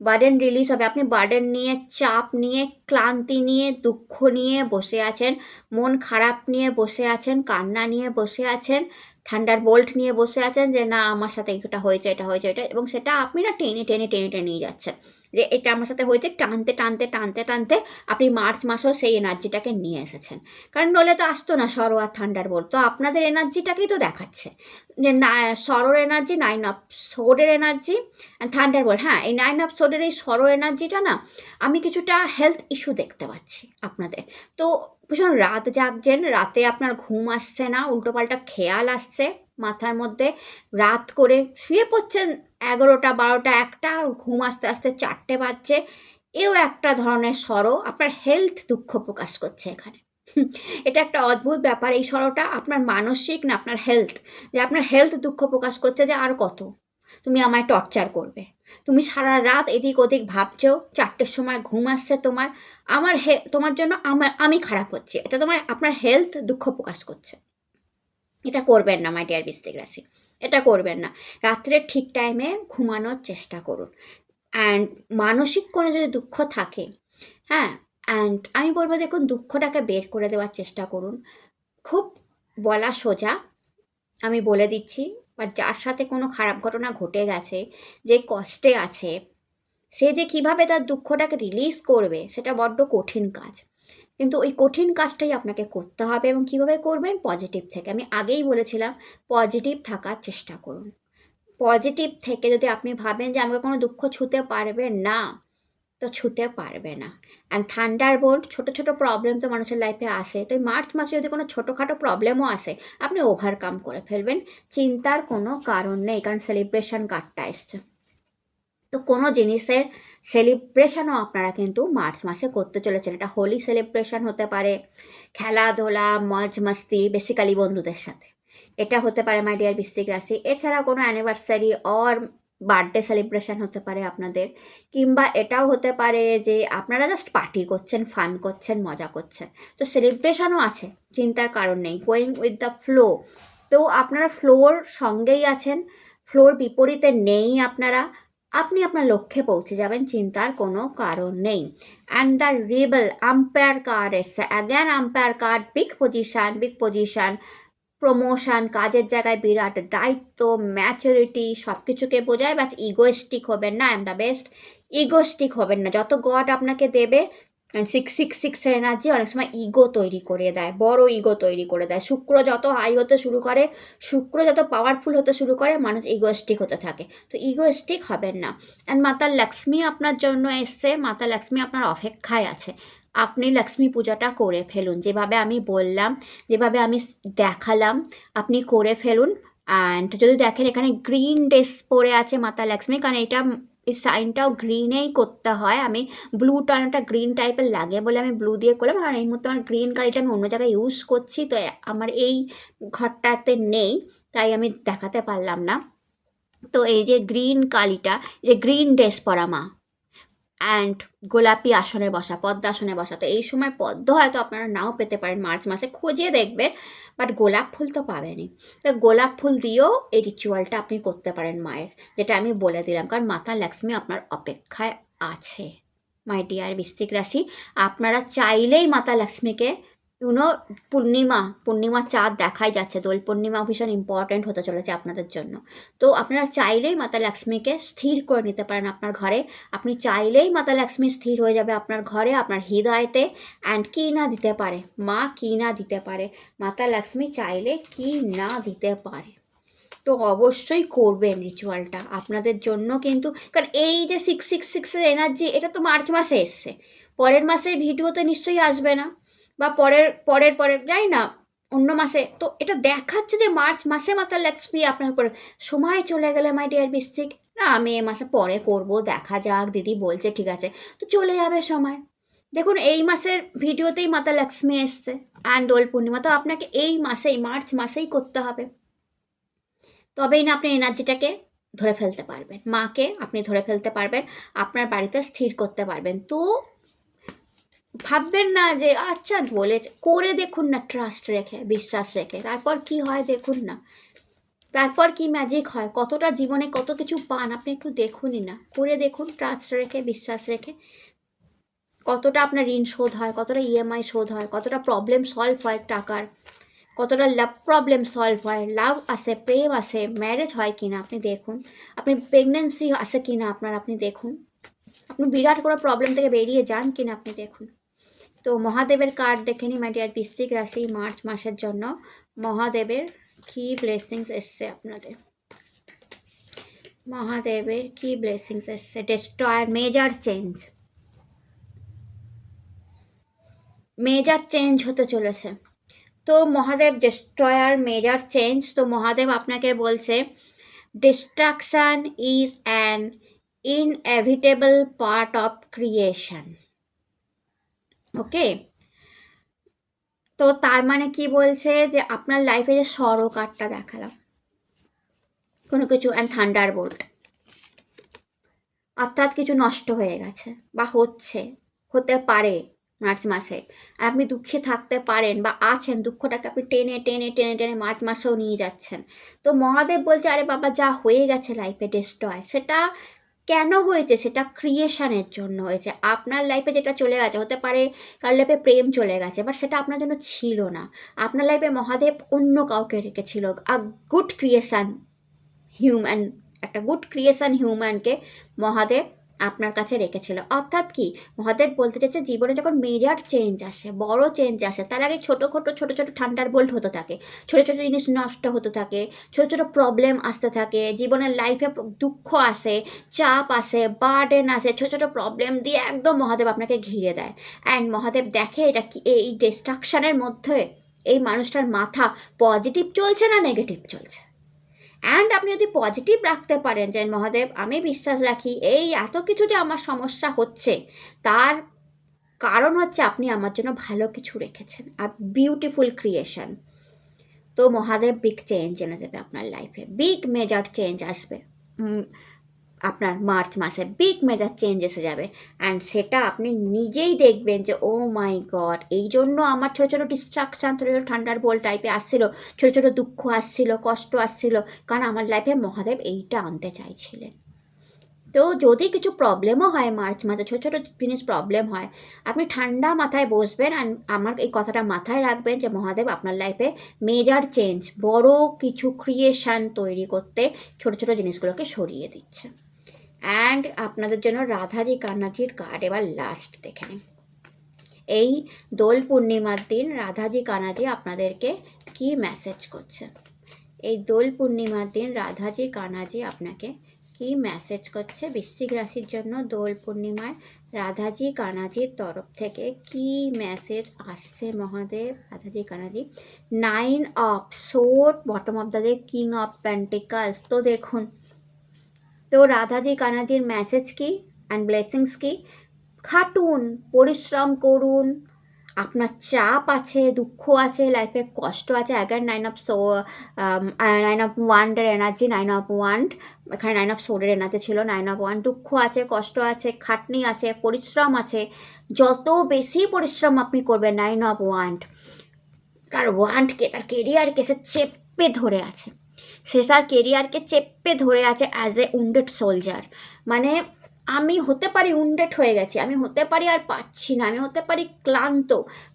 বার্ডেন রিলিজ হবে। আপনি বার্ডেন নিয়ে, চাপ নিয়ে, ক্লান্তি নিয়ে, দুঃখ নিয়ে বসে আছেন, মন খারাপ নিয়ে বসে আছেন, কান্না নিয়ে বসে আছেন, থান্ডারবোল্ট নিয়ে বসে আছেন, যে না আমার সাথে এটা হয়েছে, এটা হয়েছে, এটা, এবং সেটা আপনি না টেনে টেনে টেনে টেনে নিয়ে যাচ্ছেন, যে এটা আমার সাথে হয়েছে, টানতে টানতে টানতে টানতে আপনি মার্চ মাসেও সেই এনার্জিটাকে নিয়ে এসেছেন। কারণ নলে তো আসতো না সরো আর থান্ডারবোল্ট, তো আপনাদের এনার্জিটাকেই তো দেখাচ্ছে যে না, সরোর এনার্জি, নাইন অফ সোর্ডের এনার্জি অ্যান্ড থান্ডারবোল্ট। হ্যাঁ, এই নাইন অফ সোর্ডের এই সরো এনার্জিটা না, আমি কিছুটা হেলথ ইস্যু দেখতে পাচ্ছি আপনাদের। তো ভীষণ রাত জাগছেন, রাতে আপনার ঘুম আসছে না, উল্টোপাল্টা খেয়াল আসছে মাথার মধ্যে, রাত করে শুয়ে পড়ছেন 11টা 12টা 1টা, ঘুম আসতে আসতে 4টে বাজছে। এও একটা ধরনের সরো, আপনার হেলথ দুঃখ প্রকাশ করছে এখানে। এটা একটা অদ্ভুত ব্যাপার, এই সরোটা আপনার মানসিক না আপনার হেলথ, যে আপনার হেলথ দুঃখ প্রকাশ করছে যে আর কত তুমি আমায় টর্চার করবে, তুমি সারা রাত এদিক ওদিক ভাবছো, 4টের সময় ঘুম আসছে তোমার, আমার তোমার জন্য আমি খারাপ হচ্ছি, এটা তোমার আপনার হেলথ দুঃখ প্রকাশ করছে। এটা করবেন না মাই ডিয়ার বৃশ্চিক রাশি, এটা করবেন না। রাত্রে ঠিক টাইমে ঘুমানোর চেষ্টা করুন। অ্যান্ড মানসিক কোনো যদি দুঃখ থাকে, হ্যাঁ, অ্যান্ড আমি বলবো দেখুন দুঃখটাকে বের করে দেওয়ার চেষ্টা করুন। খুব বলা সোজা, আমি বলে দিচ্ছি, বাট যার সাথে কোনো খারাপ ঘটনা ঘটে গেছে, যে কষ্টে আছে, সে যে কিভাবে তার দুঃখটাকে রিলিজ করবে সেটা বড্ড কঠিন কাজ, কিন্তু ওই কঠিন কাজটাই আপনাকে করতে হবে। এবং কিভাবে করবেন, পজিটিভ থেকে, আমি আগেই বলেছিলাম পজিটিভ থাকার চেষ্টা করুন। পজিটিভ থেকে যদি আপনি ভাবেন যে আমাকে কোনো দুঃখ ছুঁতে পারবে না, তো ছুঁতে পারবে না। অ্যান্ড থান্ডারবোল্ট, ছোটো ছোটো প্রবলেম তো মানুষের লাইফে আসে, তো মার্চ মাসে যদি কোনো ছোটোখাটো প্রবলেমও আসে আপনি ওভারকাম করে ফেলবেন, চিন্তার কোনো কারণ নেই, কারণ সেলিব্রেশন কার্ডটা এসছে। তো কোনো জিনিসের সেলিব্রেশনও আপনারা কিন্তু মার্চ মাসে করতে চলেছেন, এটা হোলি সেলিব্রেশন হতে পারে, খেলাধুলা, মজ মস্তি, বেসিক্যালি বন্ধুদের সাথে, এটা হতে পারে মাই ডিয়ার বৃশ্চিক রাশি। এছাড়া কোনো অ্যানিভার্সারি অর বার্থডে সেলিব্রেশন হতে পারে আপনাদের, কিংবা এটাও হতে পারে যে আপনারা জাস্ট পার্টি করছেন, ফান করছেন, মজা করছেন। তো সেলিব্রেশনও আছে, চিন্তার কারণ নেই, গোয়িং উইথ দ্য ফ্লো। তো আপনারা ফ্লোর সঙ্গেই আছেন, ফ্লোর বিপরীতে নেই আপনারা, আপনি আপনার লক্ষ্যে পৌঁছে যাবেন, চিন্তার কোনো কারণ নেই। And the rebel empire card এসছে, again empire card, big position, promotion, কাজের জায়গায় বিরাট দায়িত্ব, ম্যাচুরিটি, সব কিছুকে বোঝায়। ব্যাস ইগোয়েস্টিক হবেন না, I am the best, egoistic হবেন না। যত গড আপনাকে দেবে, 666 এনার্জি অনেক সময় ইগো তৈরি করে দেয়, বড় ইগো তৈরি করে দেয়। শুক্র যত হাই হতে শুরু করে, শুক্র যত পাওয়ারফুল হতে শুরু করে, মানুষ ইগোয়েস্টিক হতে থাকে। তো ইগোয়েস্টিক হবেন না। অ্যান্ড মাতা লক্ষ্মী আপনার জন্য এসছে, মাতা লক্ষ্মী আপনার অপেক্ষায় আছে। আপনি লক্ষ্মী পূজাটা করে ফেলুন, যেভাবে আমি বললাম, যেভাবে আমি দেখালাম, আপনি করে ফেলুন। অ্যান্ড যদি দেখেন এখানে গ্রিন ড্রেস পরে আছে মাতা লক্ষ্মী, কারণ এটা এই সাইনটাও গ্রিনেই করতে হয়। আমি ব্লু টানটা গ্রিন টাইপের লাগে বলে আমি ব্লু দিয়ে করলাম, কারণ এই মুহূর্তে আমার গ্রিন কালিটা আমি অন্য জায়গায় ইউজ করছি, তো আমার এই ঘরটাতে নেই, তাই আমি দেখাতে পারলাম না। তো এই যে গ্রিন কালিটা, যে গ্রিন ড্রেস পরা মা, অ্যান্ড গোলাপি আসনে বসা, পদ্মাসনে বসা। তো এই সময় পদ্ম হয়তো আপনারা নাও পেতে পারেন, মার্চ মাসে খুঁজে দেখবেন, বাট গোলাপ ফুল তো পাবেনই। তো গোলাপ ফুল দিয়েও এই রিচুয়ালটা আপনি করতে পারেন মায়ের, যেটা আমি বলে দিলাম, কারণ মাতা লক্ষ্মী আপনার অপেক্ষায় আছে। মাই ডিয়ার বৃশ্চিক রাশি, আপনারা চাইলেই মাতা লক্ষ্মীকে পূর্ণিমার চাঁদ দেখাই যাচ্ছে, দোল পূর্ণিমা ভীষণ ইম্পর্ট্যান্ট হতে চলেছে আপনাদের জন্য। তো আপনারা চাইলেই মাতা লক্ষ্মীকে স্থির করে নিতে পারেন আপনার ঘরে। আপনি চাইলেই মাতা লক্ষ্মী স্থির হয়ে যাবে আপনার ঘরে, আপনার হৃদয়তে। অ্যান্ড কী না দিতে পারে মা, কী না দিতে পারে মাতা লক্ষ্মী, চাইলে কী না দিতে পারে। তো অবশ্যই করবেন রিচুয়ালটা আপনাদের জন্য, কিন্তু কারণ এই যে 666 এনার্জি, এটা তো মার্চ মাসে এসছে, পরের মাসের ভিডিওতে নিশ্চয়ই আসবে না, বা পরের যাই না অন্য মাসে। তো এটা দেখাচ্ছে যে মার্চ মাসে মাতা লক্ষ্মী আপনার উপরে। সময় চলে গেলে মাই ডিয়ার বৃশ্চিক, না আমি এ মাসে পরে করব, দেখা যাক, দিদি বলছে ঠিক আছে, তো চলে যাবে সময়। দেখুন এই মাসের ভিডিওতেই মাতা লক্ষ্মী এসছে অ্যান্ড দোল পূর্ণিমা, তো আপনাকে এই মাসেই, মার্চ মাসেই করতে হবে, তবেই না আপনি এনার্জিটাকে ধরে ফেলতে পারবেন, মাকে আপনি ধরে ফেলতে পারবেন, আপনার বাড়িতে স্থির করতে পারবেন। তো ভাববেন না যে আচ্ছা বলেছে, করে দেখুন না, ট্রাস্ট রেখে, বিশ্বাস রেখে, তারপর কি হয় দেখুন না, তারপর কি ম্যাজিক হয়, কতটা জীবনে কত কিছু পান আপনি একটু দেখুনই না, করে দেখুন, ট্রাস্ট রেখে, বিশ্বাস রেখে। কতটা আপনার ঋণ শোধ হয়, কতটা ইএমআই শোধ হয়, কতটা প্রবলেম সলভ হয় টাকার, কতটা লাভ প্রবলেম সলভ হয়, লাভ আসে, প্রেম আসে, ম্যারেজ হয় কিনা আপনি দেখুন, আপনি প্রেগনেন্সি আসে কিনা আপনার আপনি দেখুন, আপনি বিরাট কোনো প্রবলেম থেকে বেরিয়ে যান কিনা আপনি দেখুন। তো মহাদেবের কার্ড দেখে নিই মাই ডিয়ার বৃশ্চিক রাশি, মার্চ মাসের জন্য মহাদেবের কি ব্লেসিংস এসছে আপনাদের, মহাদেবের কি ব্লেসিংস এসছে। ডেস্ট্রয়ার, মেজার চেঞ্জ হতে চলেছে। তো মহাদেব ডেস্ট্রয়ার, মেজার চেঞ্জ, তো মহাদেব আপনাকে বলছে destruction is an inevitable part of creation. Okay, তো তার মানে কি বলছে, যে আপনার লাইফে যে সরো কার্ডটা দেখালাম, কোনো কিছু, অ্যান্ড থান্ডার বোল্ট, অর্থাৎ কিছু নষ্ট হয়ে গেছে বা হতে পারে মার্চ মাসে, আর আপনি দুঃখে থাকতে পারেন বা আছেন, দুঃখটাকে আপনি টেনে টেনে টেনে টেনে মার্চ মাসেও নিয়ে যাচ্ছেন। তো মহাদেব বলছে আরে বাবা, যা হয়ে গেছে লাইফে ডেস্ট্রয়, সেটা কেন হয়েছে, সেটা ক্রিয়েশনের জন্য হয়েছে। আপনার লাইফে যেটা চলে গেছে, হতে পারে কার লাইফে প্রেম চলে গেছে, বাট সেটা আপনার জন্য ছিল না, আপনার লাইফে মহাদেব অন্য কাউকে রেখেছিল, আ গুড ক্রিয়েশন হিউম্যান, একটা গুড ক্রিয়েশন হিউম্যানকে মহাদেব আপনার কাছে রেখেছিল। অর্থাৎ কি মহাদেব বলতে চাইছে, জীবনে যখন মেজর চেঞ্জ আসে, বড় চেঞ্জ আসে, তার আগে ছোট ছোট থান্ডার বোল্ট হতে থাকে, ছোট ছোট জিনিস নষ্ট হতে থাকে, ছোট ছোট প্রবলেম আসতে থাকে, জীবনের লাইফে দুঃখ আসে, চাপ আসে, বার্ডেন আসে, ছোট ছোট প্রবলেম দিয়ে একদম মহাদেব আপনাকে ঘিরে দেয়। অ্যান্ড মহাদেব দেখে এটা কি, এই ডিস্ট্রাকশনের মধ্যে এই মানুষটার মাথা পজিটিভ চলছে না নেগেটিভ চলছে। অ্যান্ড আপনি যদি পজিটিভ রাখতে পারেন যে মহাদেব আমি বিশ্বাস রাখি এই এত কিছু যে আমার সমস্যা হচ্ছে, তার কারণ হচ্ছে আপনি আমার জন্য ভালো কিছু রেখেছেন, আর বিউটিফুল ক্রিয়েশন। তো মহাদেব বিগ চেঞ্জ এনে দেবে আপনার লাইফে, বিগ মেজর চেঞ্জ আসবে। আপনার মার্চ মাসে বিগ মেজার চেঞ্জ এসে যাবে। অ্যান্ড সেটা আপনি নিজেই দেখবেন যে ও মাই গড, এই জন্য আমার ছোটো ছোটো ডিস্ট্রাকশান, ছোটো ছোটো ঠান্ডার বল টাইপে আসছিলো, ছোটো ছোটো দুঃখ আসছিলো, কষ্ট আসছিলো, কারণ আমার লাইফে মহাদেব এইটা আনতে চাইছিলেন। তো যদি কিছু প্রবলেমও হয় মার্চ মাসে, ছোটো ছোটো জিনিস প্রবলেম হয়, আপনি ঠান্ডা মাথায় বসবেন আর আমার এই কথাটা মাথায় রাখবেন যে মহাদেব আপনার লাইফে মেজর চেঞ্জ, বড় কিছু ক্রিয়েশান তৈরি করতে ছোটো ছোটো জিনিসগুলোকে সরিয়ে দিচ্ছে। অ্যান্ড আপনাদের জন্য রাধাজি কান্নাজির কার্ড এবার লাস্ট দেখে নিন। এই দোল পূর্ণিমার দিন রাধাজি কানাজি আপনাদেরকে কি মেসেজ করছে? এই দোল পূর্ণিমার দিন রাধাজি কানাজি আপনাকে কি মেসেজ করছে বৃশ্চিক রাশির জন্য? দোল পূর্ণিমায় রাধাজি কানাজির তরফ থেকে কি মেসেজ আসছে Mahadev? Radhaji Kanaji 9 of sword, bottom of the deck king of pentacles. তো দেখুন, তো রাধাজি কানাজির মেসেজ কি অ্যান্ড ব্লেসিংস কি? খাটুন, পরিশ্রম করুন, আপনার চাপ আছে, দুঃখ আছে, লাইফে কষ্ট আছে। অ্যাগার 9 অফ ওয়ান্ডের এনার্জি, 9 অফ ওয়ান্ড, এখানে 9 অফ সোর্ডের এনার্জি ছিল। 9 অফ ওয়ান্ড, দুঃখ আছে, কষ্ট আছে, খাটনি আছে, পরিশ্রম আছে। যত বেশি পরিশ্রম আপনি করবেন, 9 অফ ওয়ান্ড তার ওয়ান্ডকে, তার কেরিয়ারকে সে চেপে ধরে আছে। সে তার কেরিয়ারকে চেপে ধরে আছে অ্যাজ এ উন্ডেড সোলজার। মানে আমি হতে পারি উন্ডেড হয়ে গেছি, আমি হতে পারি আর পাচ্ছি না, আমি হতে পারি ক্লান্ত,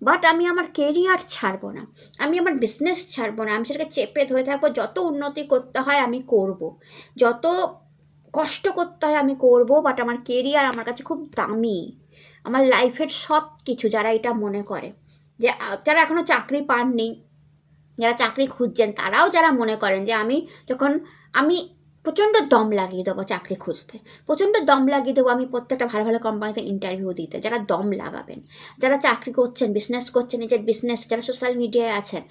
বাট আমি আমার কেরিয়ার ছাড়বো না, আমি আমার বিজনেস ছাড়বো না, আমি সেটাকে চেপে ধরে থাকবো। যত উন্নতি করতে হয় আমি করব, যত কষ্ট করতে হয় আমি করব, বাট আমার কেরিয়ার আমার কাছে খুব দামি, আমার লাইফের সব কিছু। যারা এটা মনে করে, যে যারা এখনও চাকরি পাননি, যারা চাকরি খুঁজছেন, তারাও যারা মনে করেন যে আমি প্রচণ্ড দম লাগিয়ে দেবো চাকরি খুঁজতে, প্রচণ্ড দম লাগিয়ে দেবো আমি প্রত্যেকটা ভালো ভালো কোম্পানিতে ইন্টারভিউ দিতে, যারা দম লাগাবেন, যারা চাকরি করছেন, বিজনেস করছেন, নিজের বিজনেস, যারা সোশ্যাল মিডিয়ায় আছেন,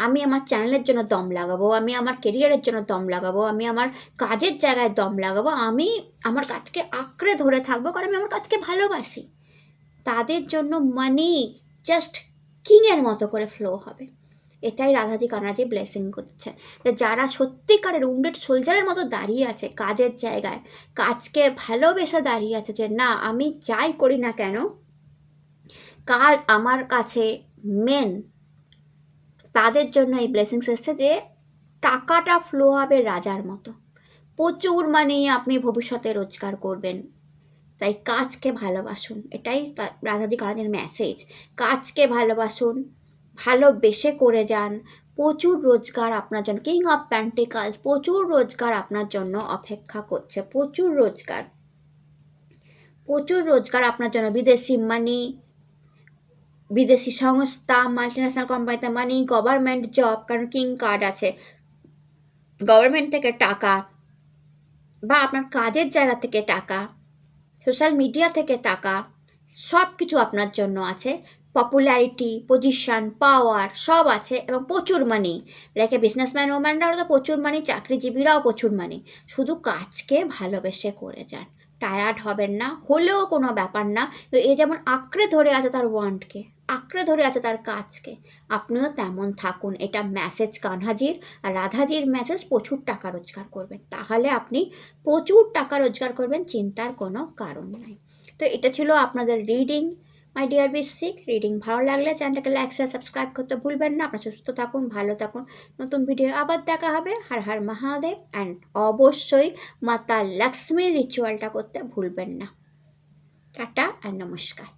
আমি আমার চ্যানেলের জন্য দম লাগাবো, আমি আমার কেরিয়ারের জন্য দম লাগাবো, আমি আমার কাজের জায়গায় দম লাগাবো, আমি আমার কাজকে আঁকড়ে ধরে থাকবো, কারণ আমি আমার কাজকে ভালোবাসি, তাদের জন্য মানি জাস্ট কিংয়ের মতো করে ফ্লো হবে। এটাই রাধাজি কানাজি ব্লেসিং করছে। যারা সত্যিকারের উন্ডেড সোলজারের মতো দাঁড়িয়ে আছে কাজের জায়গায়, কাজকে ভালোবেসে দাঁড়িয়ে আছে, যে না আমি যাই করি না কেন কাজ আমার কাছে মেন, তাদের জন্য এই ব্লেসিংস এসছে যে টাকাটা ফ্লো হবে রাজার মতো, প্রচুর মানি আপনি ভবিষ্যতে রোজগার করবেন। তাই কাজকে ভালোবাসুন, এটাই রাধাজি কানাজির মেসেজ। কাজকে ভালোবাসুন, ভালোবেসে করে যান, প্রচুর রোজগার আপনার জন্য, কিং অফ পেন্টিকলস, প্রচুর রোজগার আপনার জন্য অপেক্ষা করছে, প্রচুর রোজগার, প্রচুর রোজগার আপনার জন্য। বিদেশি মানি, বিদেশি সংস্থা, মাল্টিন্যাশনাল কোম্পানিতে মানি, গভর্নমেন্ট জব, কারণ কিং কার্ড আছে, গভর্নমেন্ট থেকে টাকা, বা আপনার কাজের জায়গা থেকে টাকা, সোশ্যাল মিডিয়া থেকে টাকা, সব কিছু আপনার জন্য আছে। পপুলারিটি, পজিশন, পাওয়ার সব আছে, এবং প্রচুর মানি। লাইক বিজনেসম্যান ওম্যানরাও তো প্রচুর মানি, চাকরিজীবীরাও প্রচুর মানি। শুধু কাজকে ভালোবেসে করে যান, টায়ার্ড হবেন না, হলেও কোনো ব্যাপার না। তো এ যেমন আঁকড়ে ধরে আছে তার ওয়ান্টকে, আঁকড়ে ধরে আছে তার কাজকে, আপনিও তেমন থাকুন। এটা মেসেজ কানহাজির। আর রাধাজির মেসেজ প্রচুর টাকা রোজগার করবেন, তাহলে আপনি প্রচুর টাকা রোজগার করবেন, চিন্তার কোনো কারণ নাই। তো এটা ছিল আপনাদের রিডিং মাই ডিয়ার বৃশ্চিক। রিডিং ভালো লাগলে চ্যানেলটাকে লাইক শেয়ার সাবস্ক্রাইব করতে ভুলবেন না। আপনারা সুস্থ থাকুন, ভালো থাকুন, নতুন ভিডিও আবার দেখা হবে। হর হর মহাদেব। অ্যান্ড অবশ্যই মাতা লক্ষ্মীর রিচুয়ালটা করতে ভুলবেন না। টাটা আর নমস্কার।